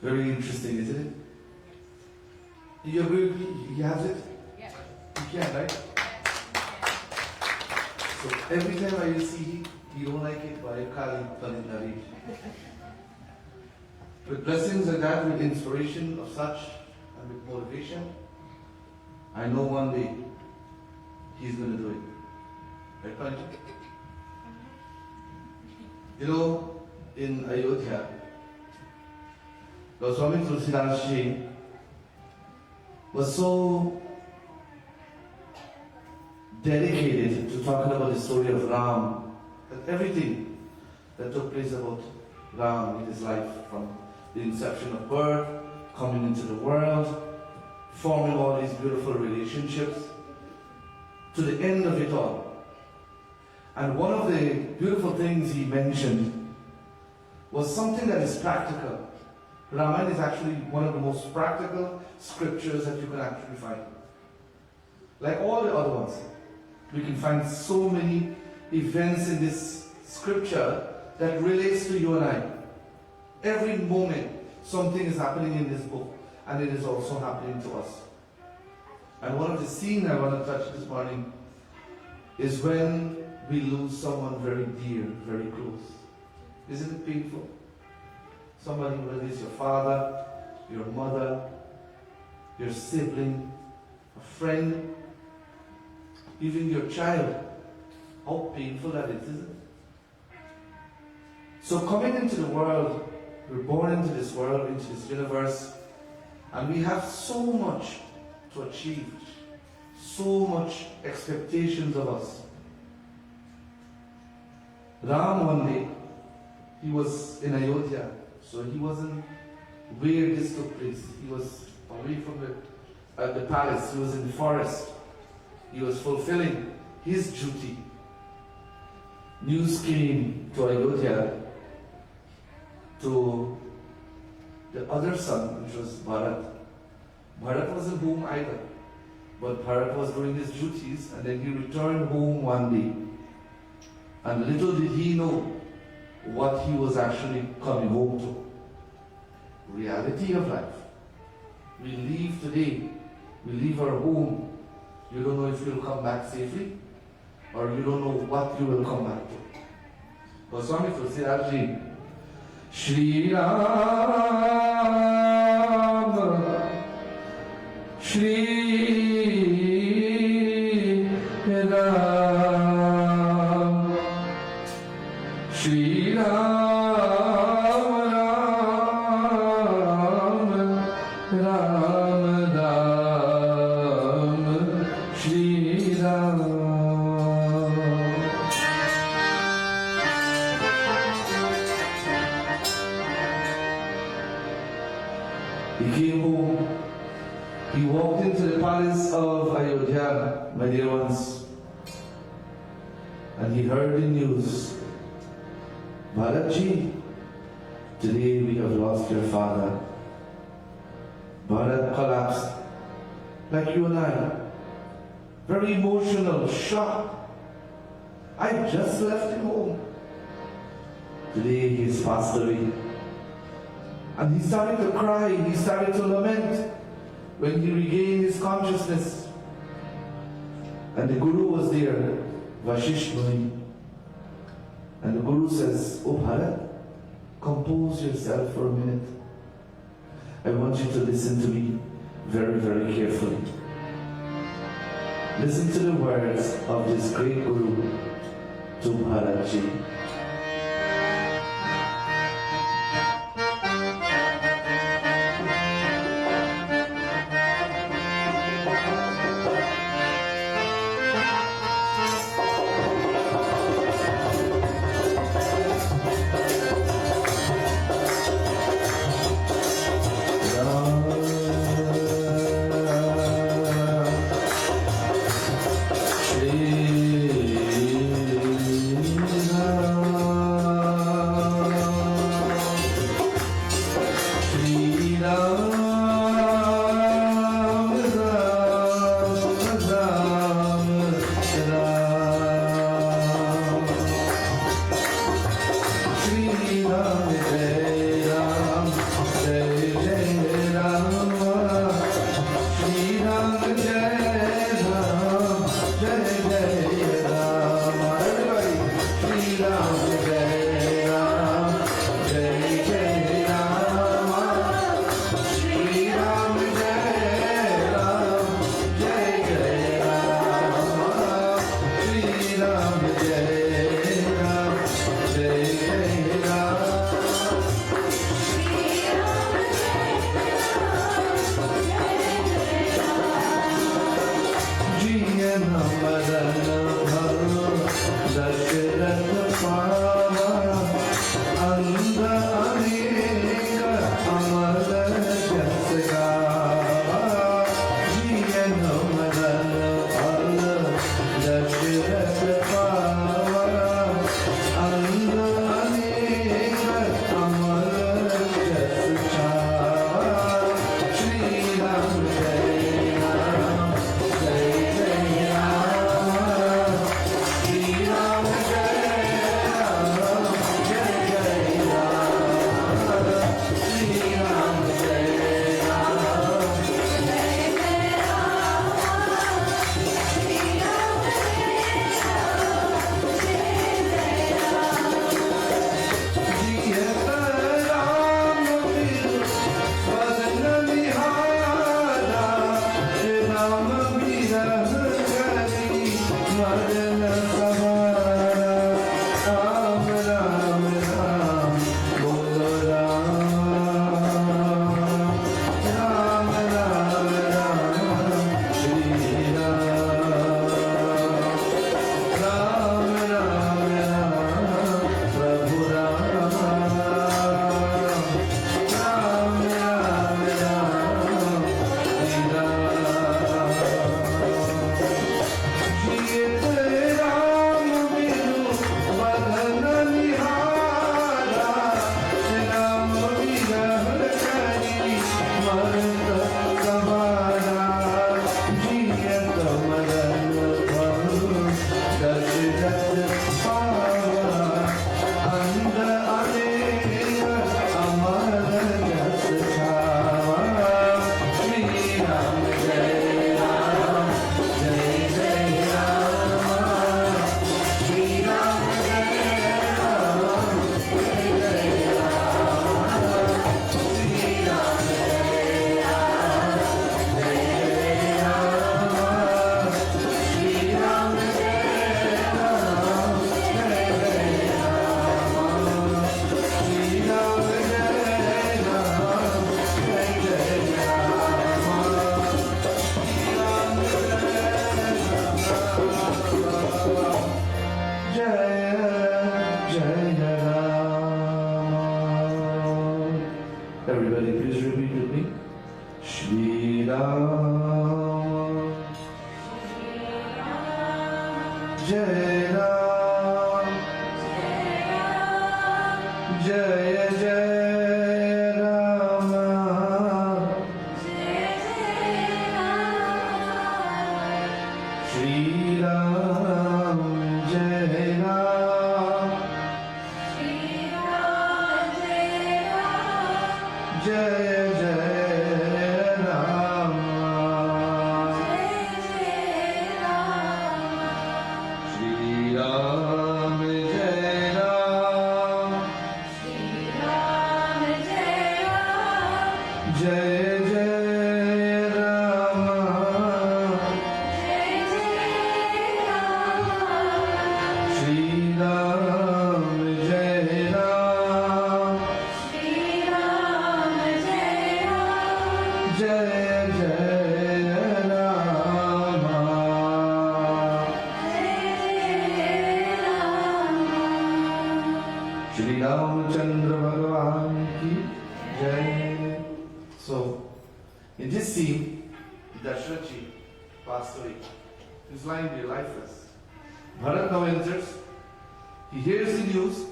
Very interesting, isn't it? Do you agree with me? He has it? Yeah. You can, right? So every time I see you don't like it, why you call it Palinari? With blessings like that, with inspiration of such, and with motivation, I know one day he's going to do it. Right, Pandit? You know, in Ayodhya, Lord Swami Tulsidas Ji was so dedicated to talking about the story of Ram, that everything that took place about Ram in his life, from the inception of birth, coming into the world, forming all these beautiful relationships, to the end of it all. And one of the beautiful things he mentioned was something that is practical. Ramayana is actually one of the most practical scriptures that you can actually find. Like all the other ones, we can find so many events in this scripture that relates to you and I. Every moment, something is happening in this book, and it is also happening to us. And one of the scenes I want to touch this morning is when we lose someone very dear, very close. Isn't it painful? Somebody, whether it's your father, your mother, your sibling, a friend, even your child. How painful that is, isn't it? So coming into the world, we're born into this world, into this universe, and we have so much to achieve, so much expectations of us. Ram one day, he was in Ayodhya, so he wasn't where this took place. He was away from the palace, he was in the forest. He was fulfilling his duty. News came to Ayodhya to the other son, which was Bharat. Bharat wasn't home either. But Bharat was doing his duties, and then he returned home one day. And little did he know what he was actually coming home to. Reality of life. We leave today, we leave our home. You don't know if you'll come back safely, or you don't know what you will come back to. Goswami Tulsidas Shri Ram, Shri Ram, Shri Ram, Ram, Ram, Ram, Shri Ram. He came home. He walked into the palace of Ayodhya, my dear ones, and he heard the news. Bharatji, today we have lost your father. Bharat collapsed, like you and I. Very emotional, shocked. I just left him home. Today he has passed away. And he started to cry, he started to lament when he regained his consciousness. And the Guru was there, Vashisht Muni. And the Guru says, "Oh Bharat, compose yourself for a minute. I want you to listen to me very, very carefully. Listen to the words of this great Guru to Bharatji. Everybody, please repeat with me. Shri Ram, Jai Ram, Jai Jai Rama, Shri Ram, Jai Ram, Jai Jai Rama, Shri Ram, Jai Ram, Jai Jai Rama, Shri Ram, Jai Ram, Jai Jai Rama. Shri Ramchandra Bhagavan ki Jai. So, in this scene, Dashrathi passed away. He's lying there lifeless. Bharat now enters. He hears the news,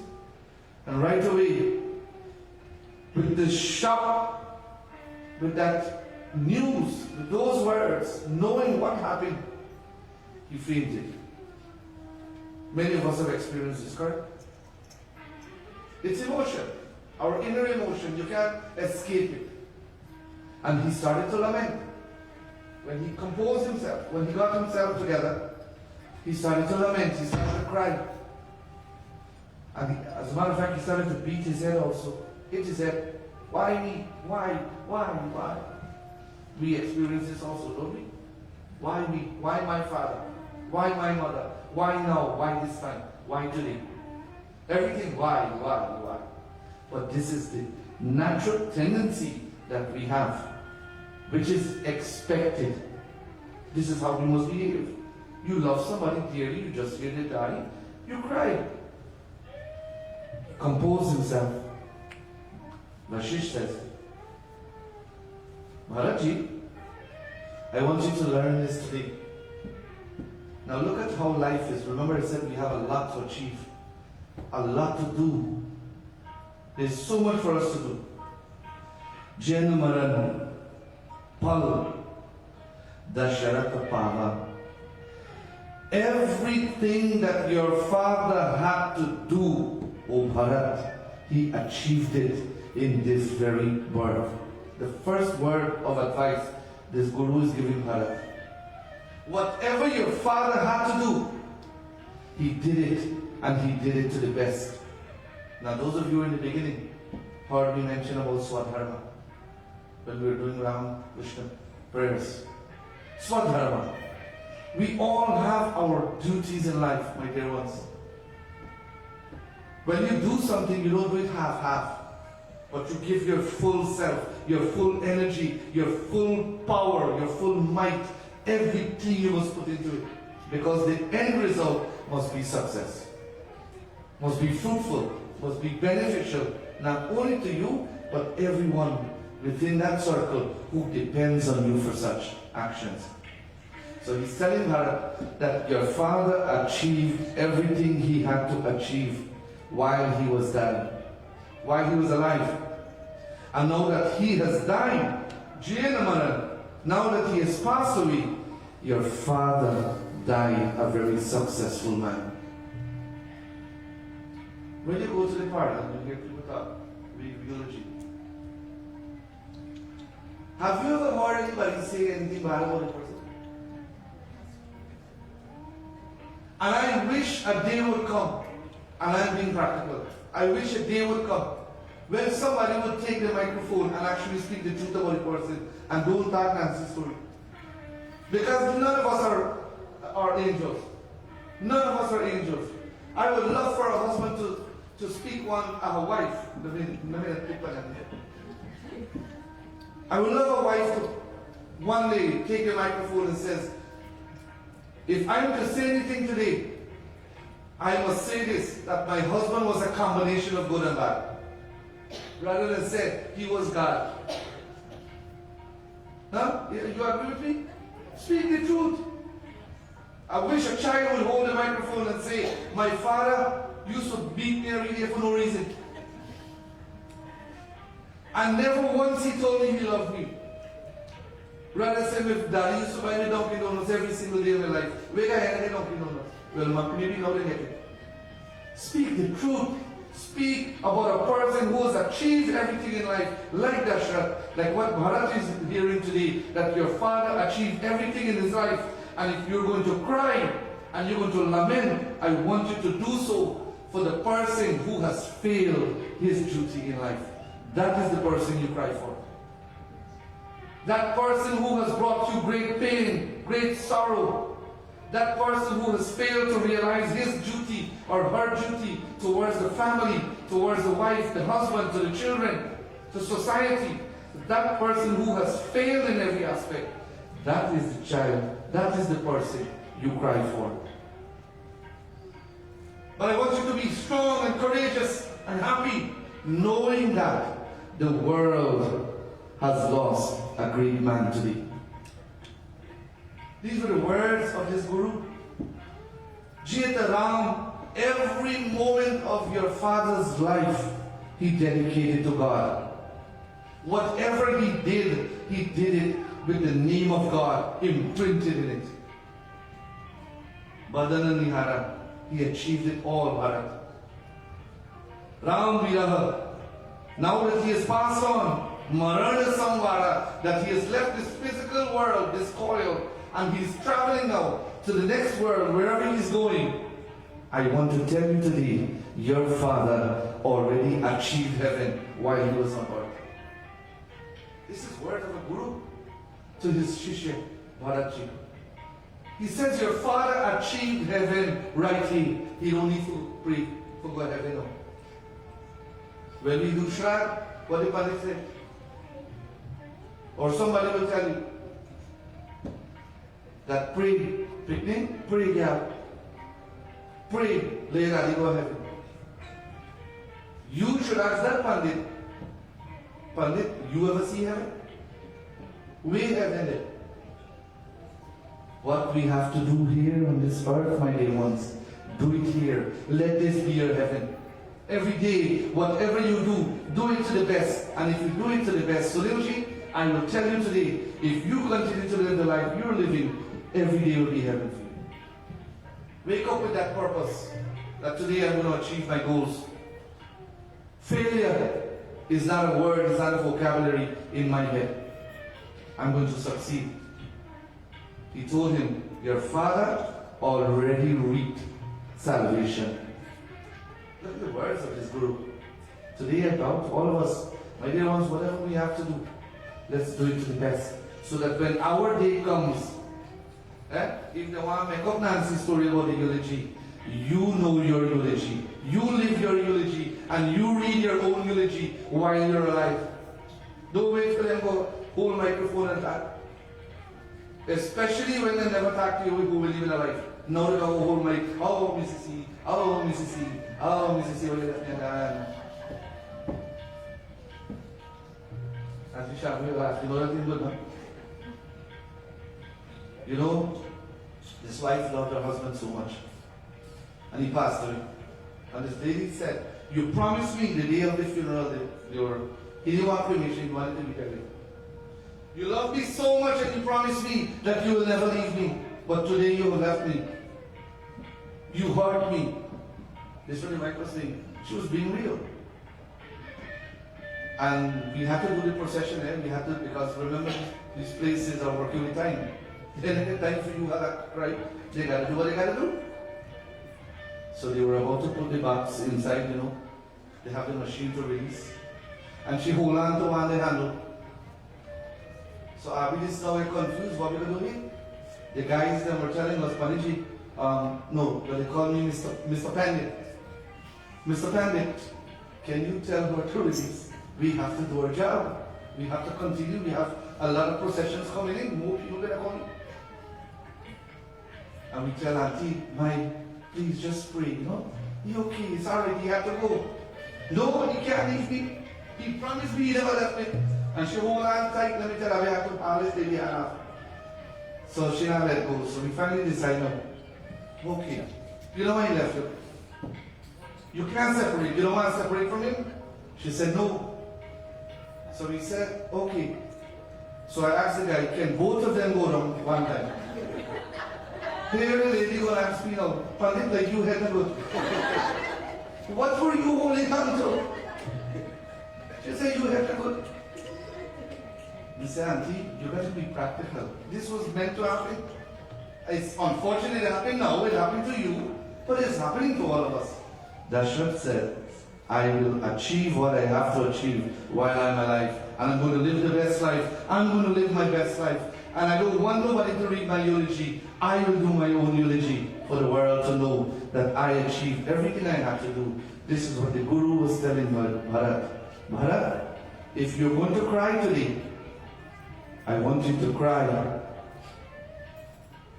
and right away, with the shock, with that news, with those words, knowing what happened, he fainted. Many of us have experienced this, correct? It's emotion, our inner emotion, you can't escape it. And he started to lament. When he composed himself, when he got himself together, he started to lament, he started to cry. And as a matter of fact, he started to beat his head also, hit his head. Why me? Why? We experience this also, don't we? Why me? Why my father? Why my mother? Why now? Why this time? Why today? Everything, why? But this is the natural tendency that we have, which is expected. This is how we must behave. You love somebody dearly, you just hear they die, you cry. Compose himself. Vashish says, Maharajji, I want you to learn this today. Now look at how life is. Remember I said we have a lot to achieve, a lot to do. There's so much for us to do. Jen Maran, Pal, Dasharatha Pava. Everything that your father had to do, O Bharat, he achieved it in this very birth. The first word of advice this Guru is giving Bharat. Whatever your father had to do, he did it, and he did it to the best. Now those of you in the beginning heard me mention about Swadharma when we were doing Ram Krishna prayers. Swadharma. We all have our duties in life, my dear ones. When you do something, you don't do it half-half, but you give your full self, your full energy, your full power, your full might, everything you must put into it. Because the end result must be success, must be fruitful, must be beneficial, not only to you, but everyone within that circle who depends on you for such actions. So he's telling her that your father achieved everything he had to achieve while he was dead, while he was alive. And now that he has died, Jayanamaran, now that he has passed away, your father died a very successful man. When you go to the parlor and you hear people talk, read eulogy. Have you ever heard anybody say anything bad about a person? And I wish a day would come, and I'm being practical, I wish a day would come when somebody would take the microphone and actually speak the truth about a person and don't talk Nancy's story. Because none of us are angels. None of us are angels. I would love for a husband to speak one of a wife. I would love a wife to one day take a microphone and says, if I am to say anything today, I must say this, that my husband was a combination of good and bad. Rather than say he was God. Huh? You agree with me? Speak the truth. I wish a child would hold the microphone and say, my father used to beat me every day for no reason. And never once he told me he loved me. Rather say, if daddy used to buy me Dunkin' Donuts every single day of my life, where can I get Dunkin' Donuts? Well, maybe now they get it. Speak the truth. Speak about a person who has achieved everything in life, like Dashrath, like what Bharat is hearing today, that your father achieved everything in his life. And if you're going to cry and you're going to lament, I want you to do so for the person who has failed his duty in life. That is the person you cry for. That person who has brought you great pain, great sorrow. That person who has failed to realize his duty or her duty towards the family, towards the wife, the husband, to the children, to society. That person who has failed in every aspect. That is the child. That is the person you cry for. But I want you to be strong and courageous and happy, knowing that the world has lost a great man today. These are the words of this Guru. Jeta Ram, every moment of your father's life, he dedicated to God. Whatever he did it with the name of God imprinted in it. Badana Nihara, he achieved it all, Bharat. Ram Viraha, now that he has passed on, Marana Samvara, that he has left this physical world, this coil, and he's traveling now to the next world, wherever he's going. I want to tell you today, your father already achieved heaven while he was on earth. This is word of a Guru to his Shishya, Bharatji. He says, your father achieved heaven right here. He don't need to pray for God heaven now. When we do Shraddh, what did Pandit say? Or somebody will tell you that pray, picnic, pray, yeah. Pray, later go heaven. You should ask that Pandit, Pandit, you ever see heaven? We have ended. What we have to do here on this earth, my dear ones, do it here. Let this be your heaven. Every day, whatever you do it to the best. And if you do it to the best, Sunilji, I will tell you today, if you continue to live the life you're living, every day will be heaven for you. Wake up with that purpose, that today I'm going to achieve my goals. Failure is not a word, it's not a vocabulary in my head. I'm going to succeed. He told him, your father already reaped salvation. Look at the words of this Guru. Today about all of us, my dear ones, whatever we have to do, let's do it to the best. So that when our day comes, if they want to make up Nancy's story about the eulogy, you know your eulogy. You live your eulogy and you read your own eulogy while you're alive. Don't wait for them to hold a microphone and talk. Especially when they never talk to you who will live in a life. Now they go hold mic. Oh, Mrs. C. Oh, Mrs. C. Oh, Mrs. C. As we shall laugh, you know that is good, huh? You know, this wife loved her husband so much. And he passed away. And this lady said, you promised me the day of the funeral, he didn't want cremation, he wanted to be buried. You love me so much and you promised me that you will never leave me. But today you have left me. You hurt me. This is what the wife was saying. She was being real. And we had to do the procession there. We had to, because remember, these places are working with time. They don't get time for you to cry. They got to do what they got to do. So they were about to put the box inside, They have the machine to release. And she hold on to one the handle. So Abby is now confused. What we going to do here? The guys that were telling us, Paniji, no, but they call me Mr. Pandit. Mr. Pandit, can you tell her to release? We have to do our job. We have to continue. We have a lot of processions coming in. More people going to come. And we tell Auntie, please just pray, He okay, it's alright, he have to go. No, he can't leave me. He promised me he never left me. And she hold on tight, let me tell her, we have to all this day enough. So she not let go. So we finally decided, okay, you know why he left you? You can't separate. You don't want to separate from him? She said no. So we said, okay. So I asked the guy, can both of them go down one time? Here the lady gonna ask me now, Pandit, like you had to go. What were you holding on to? She said, you had to go. We said, Auntie, you got to be practical. This was meant to happen. It's unfortunate it happened now, it happened to you, but it's happening to all of us. Dashrath said, I will achieve what I have to achieve while I'm alive. And I'm going to live the best life. I'm going to live my best life. And I don't want nobody to read my eulogy. I will do my own eulogy for the world to know that I achieved everything I had to do. This is what the Guru was telling Bharat. Bharat, if you're going to cry today, I want you to cry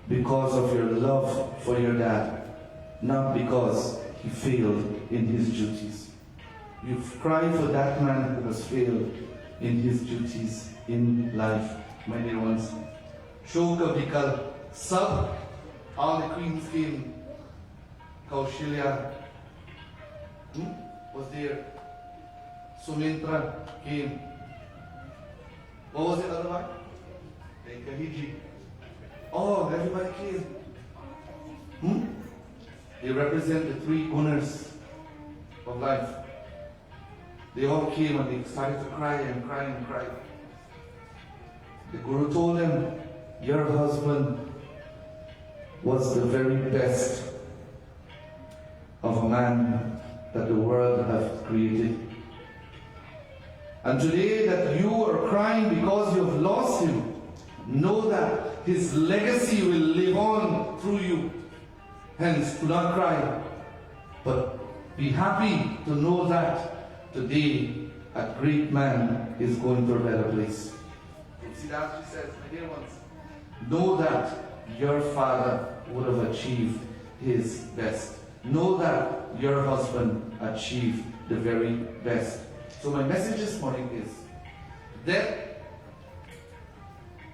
because of your love for your dad, not because he failed in his duties. You cry for that man who has failed in his duties in life, my dear ones. Shoka Bikal, Sab, all the queens came. Kaushilya was there. Sumintra came. What was the other one? Kahiji. Oh, everybody came. They represent the three owners of life. They all came and they started to cry and cry and cry. The Guru told them, your husband was the very best of a man that the world has created. And today that you are crying because you have lost him, know that his legacy will live on through you. Hence, do not cry, but be happy to know that today a great man is going to a better place. See that she says, my dear ones, know that your father would have achieved his best. Know that your husband achieved the very best. So my message this morning is, death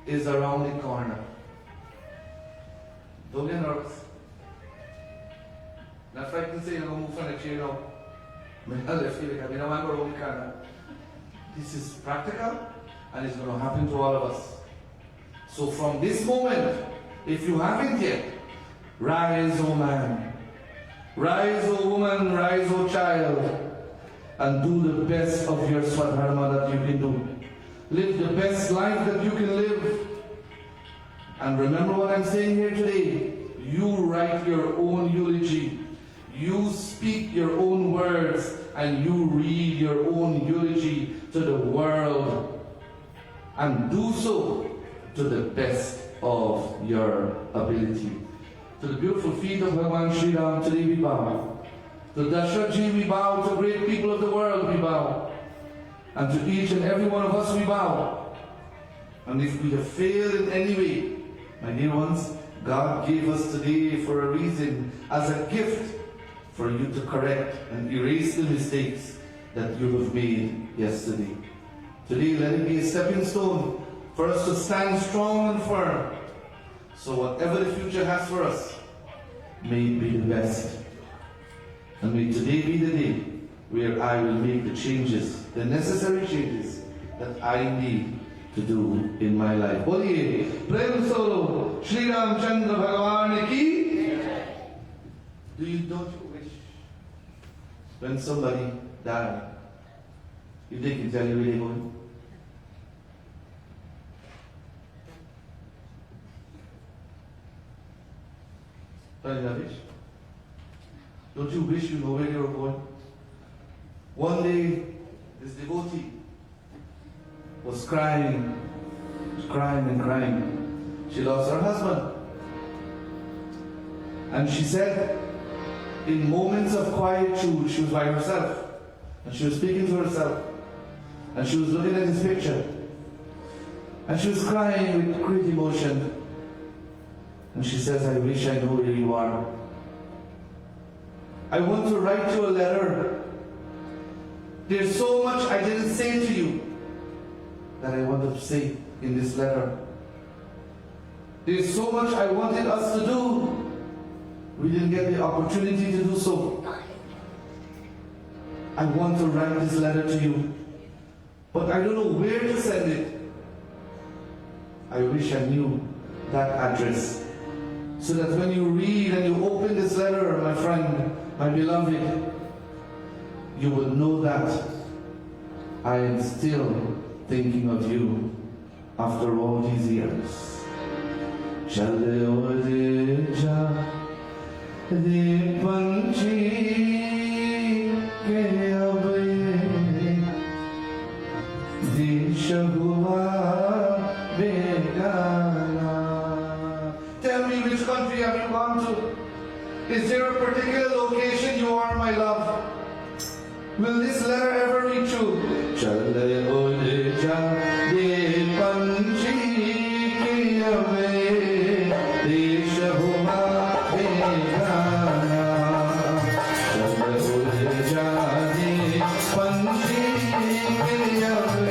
is around the corner. Don't get nervous. Not frightened to say you're going to move from the chair now. This is practical and it's going to happen to all of us. So from this moment, if you haven't yet, rise, O man. Rise, O woman, rise, O child, and do the best of your Swadharma that you can do. Live the best life that you can live. And remember what I'm saying here today. You write your own eulogy. You speak your own words and you read your own eulogy to the world. And do so to the best of your ability. To the beautiful feet of Bhagavan Sri Ram, today we bow. To Dashrath Ji we bow, to great people of the world we bow. And to each and every one of us we bow. And if we have failed in any way, my dear ones, God gave us today for a reason, as a gift for you to correct and erase the mistakes that you have made yesterday. Today let it be a stepping stone for us to stand strong and firm. So whatever the future has for us, may it be the best. And may today be the day where I will make the changes, the necessary changes that I need to do in my life. Boliye, Prem Solo, Shri Ram Chandra Bhagavan ki. Don't you wish when somebody died, if they can tell you where they're going? Don't you wish you know where you're going? One day, this devotee was crying and crying. She lost her husband. And she said, in moments of quietude, she was by herself. And she was speaking to herself. And she was looking at his picture. And she was crying with great emotion. And she says, I wish I knew where you are. I want to write you a letter. There's so much I didn't say to you that I wanted to say in this letter. There's so much I wanted us to do. We didn't get the opportunity to do so. I want to write this letter to you, but I don't know where to send it. I wish I knew that address, so that when you read and you open this letter, my friend, my beloved, you will know that I am still thinking of you after all these years. Chale ode ja de panchi ke abe desh hua begana. Tell me, which country have you gone to? Is there a particular location you are, my love? Will this letter ever reach you? Chale ode ja de panchi ke abe desh hua begana. Chale ode ja de panchi ke abe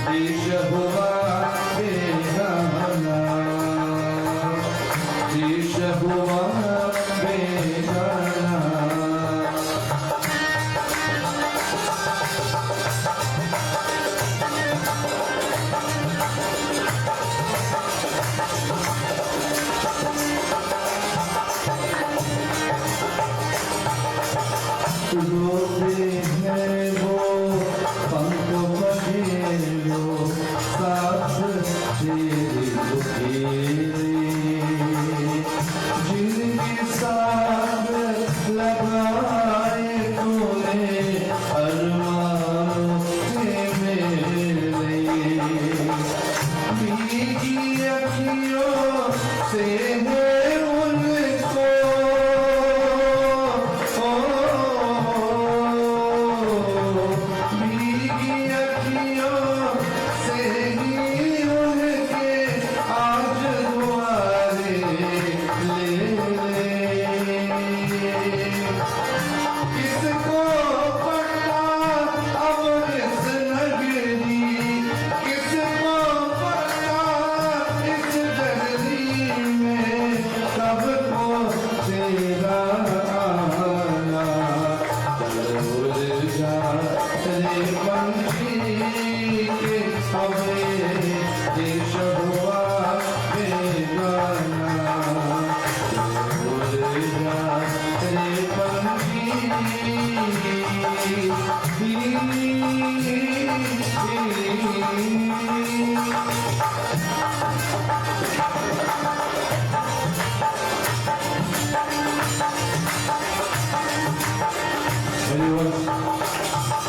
desh hua begana. Desh hua begana. रोते हैं वो पंख बखेरो साथ तेरे दुखेरे जिनकी साथ लगाए तूने अरमानों के मेरे भीगी अखियों से है उनको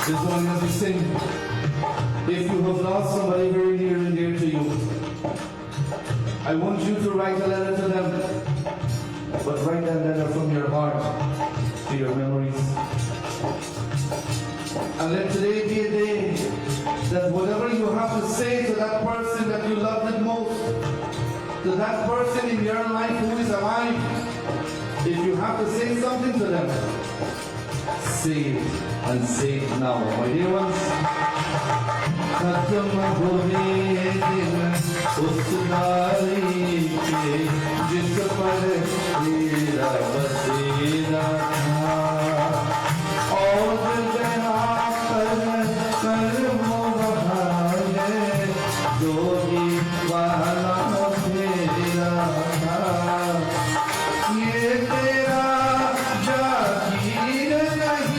This one that we sing. If you have lost somebody very near and dear to you, I want you to write a letter to them, but write that letter from your heart to your memories. And let today be a day that whatever you have to say to that person that you loved the most, to that person in your life who is alive, if you have to say something to them, say it, and say it now, my dear ones. खत्म हुए दिन उस नारी के जिस पर तेरा बसेरा था, और जहाँ पर वो बहाए जो भी वाला तेरा था, ये तेरा जागीर नहीं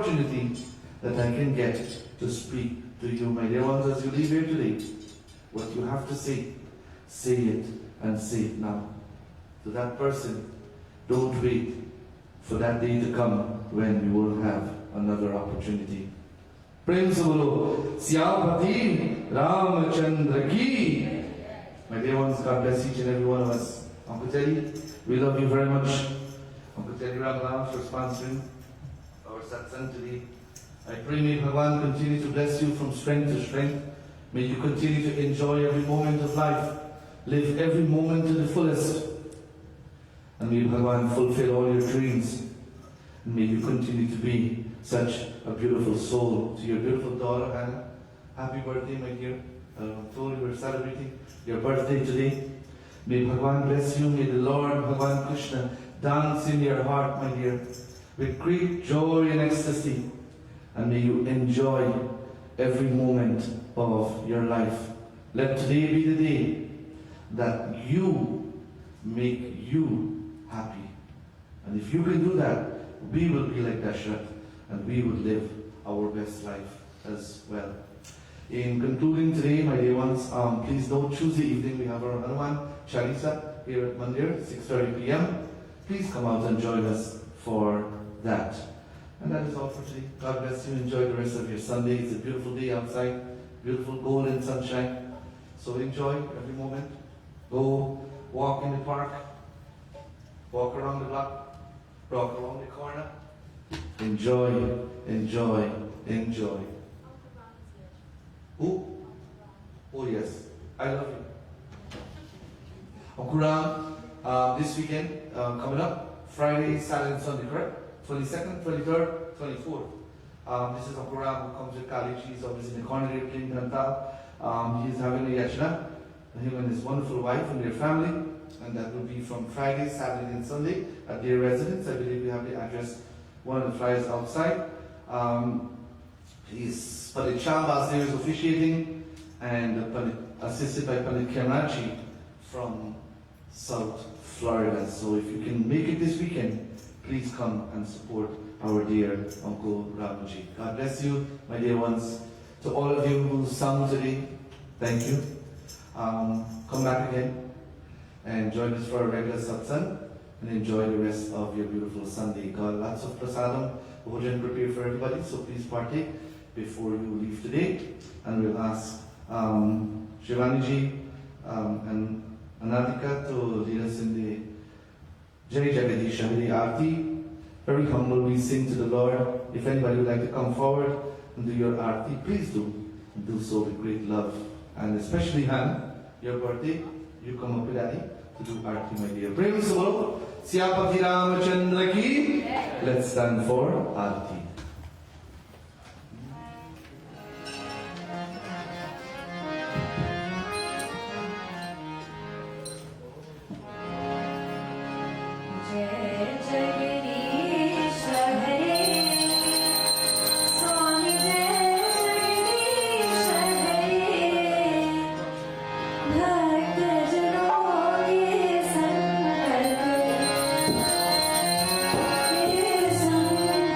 opportunity that I can get to speak to you, my dear ones, as you leave here today. What you have to say it and say it now. To that person, don't wait for that day to come when we will have another opportunity. Prem se bolo Syapati Ramachandra ki. My dear ones, God bless each and every one of us. Uncle Teddy, we love you very much. Uncle Teddy Raghuram for sponsoring our satsang today. I pray may Bhagwan continue to bless you from strength to strength. May you continue to enjoy every moment of life. Live every moment to the fullest. And may Bhagwan fulfill all your dreams. And may you continue to be such a beautiful soul. To your beautiful daughter, Hannah, happy birthday, my dear. Told you we're celebrating your birthday today. May Bhagwan bless you. May the Lord Bhagwan Krishna dance in your heart, my dear, with great joy and ecstasy. And may you enjoy every moment of your life. Let today be the day that you make you happy. And if you can do that, we will be like Dashrath and we will live our best life as well. In concluding today, my dear ones, please note Tuesday evening we have our Hanuman Chalisa here at Mandir, 6:30 p.m. Please come out and join us for that. And that is all for today. God bless you. Enjoy the rest of your Sunday. It's a beautiful day outside, beautiful golden sunshine. So enjoy every moment. Go walk in the park, walk around the block, walk around the corner. Enjoy, enjoy, enjoy. Who? Oh yes, I love you. Uncle Ram, this weekend coming up, Friday, Saturday and Sunday, correct? 22nd, 23rd, 24th. This is Uncle Ram who comes with Kali. He's always in the corner here playing Ganta. He's having a yachna, him and his wonderful wife and their family. And that will be from Friday, Saturday and Sunday at their residence. I believe we have the address, one of the flyers outside. He's Pandit Shambhas there is officiating, and assisted by Pandit Kemachi from South Florida. So if you can make it this weekend, please come and support our dear Uncle Ramaji. God bless you, my dear ones. To all of you who sung today, thank you. Come back again and join us for a regular satsang and enjoy the rest of your beautiful Sunday. God, lots of prasadam, bhojan prepared for everybody, so please partake before you leave today. And we'll ask Shivaniji and Anadika to lead us in the Jai Jagadish Hari Aarti. Very humble, we sing to the Lord. If anybody would like to come forward and do your Aarti, please do. Do so with great love. And especially Han, your birthday, you come up with Daddy to do Aarti, my dear. Prem Solo, Syapati Ramachandra ki. Let's stand for Aarti.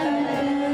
Sankalp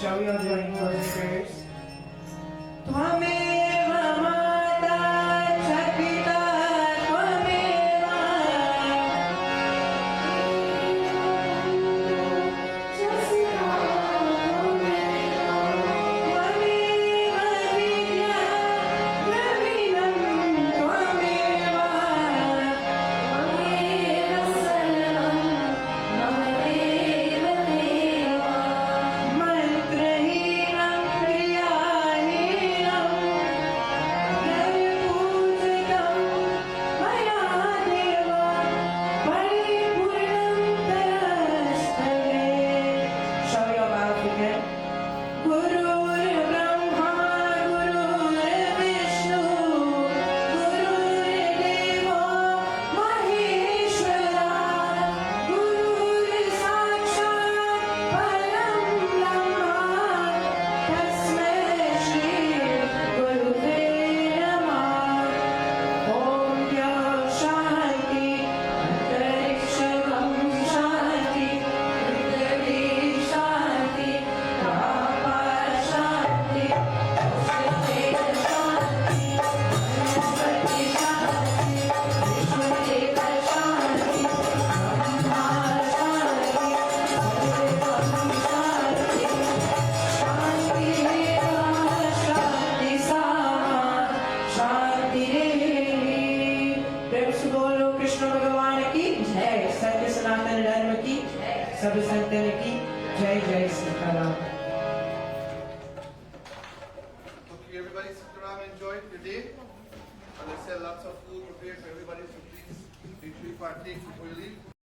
Shall we all join in closing prayers? Twameva Mata Chakita Twameva Shall we all bow again? Guru Brahma, Guru Vishnu, Guru Deva Maheshwara, Guru Sakshat Param Brahma, Tasmai Shri Gurave Namah. Om Tya Shanti, Antariksham Shanti, Prithvi Shanti, Rapa Shanti, Vasudeva Shanti, Vanasvati Shanti, Vishwadeva Shanti, Brahma Shanti, Sarvam Shanti, Shanti Rama Shanti Sama, Shanti Devi. प्रेम से बोलो कृष्ण भगवान की जय। सत्य सनातन धर्म की सब संतन की जय। जय Sitaram. Okay, everybody, Sitaram enjoyed your day. And I said lots of food prepared for everybody, so please make sure you partake before you leave.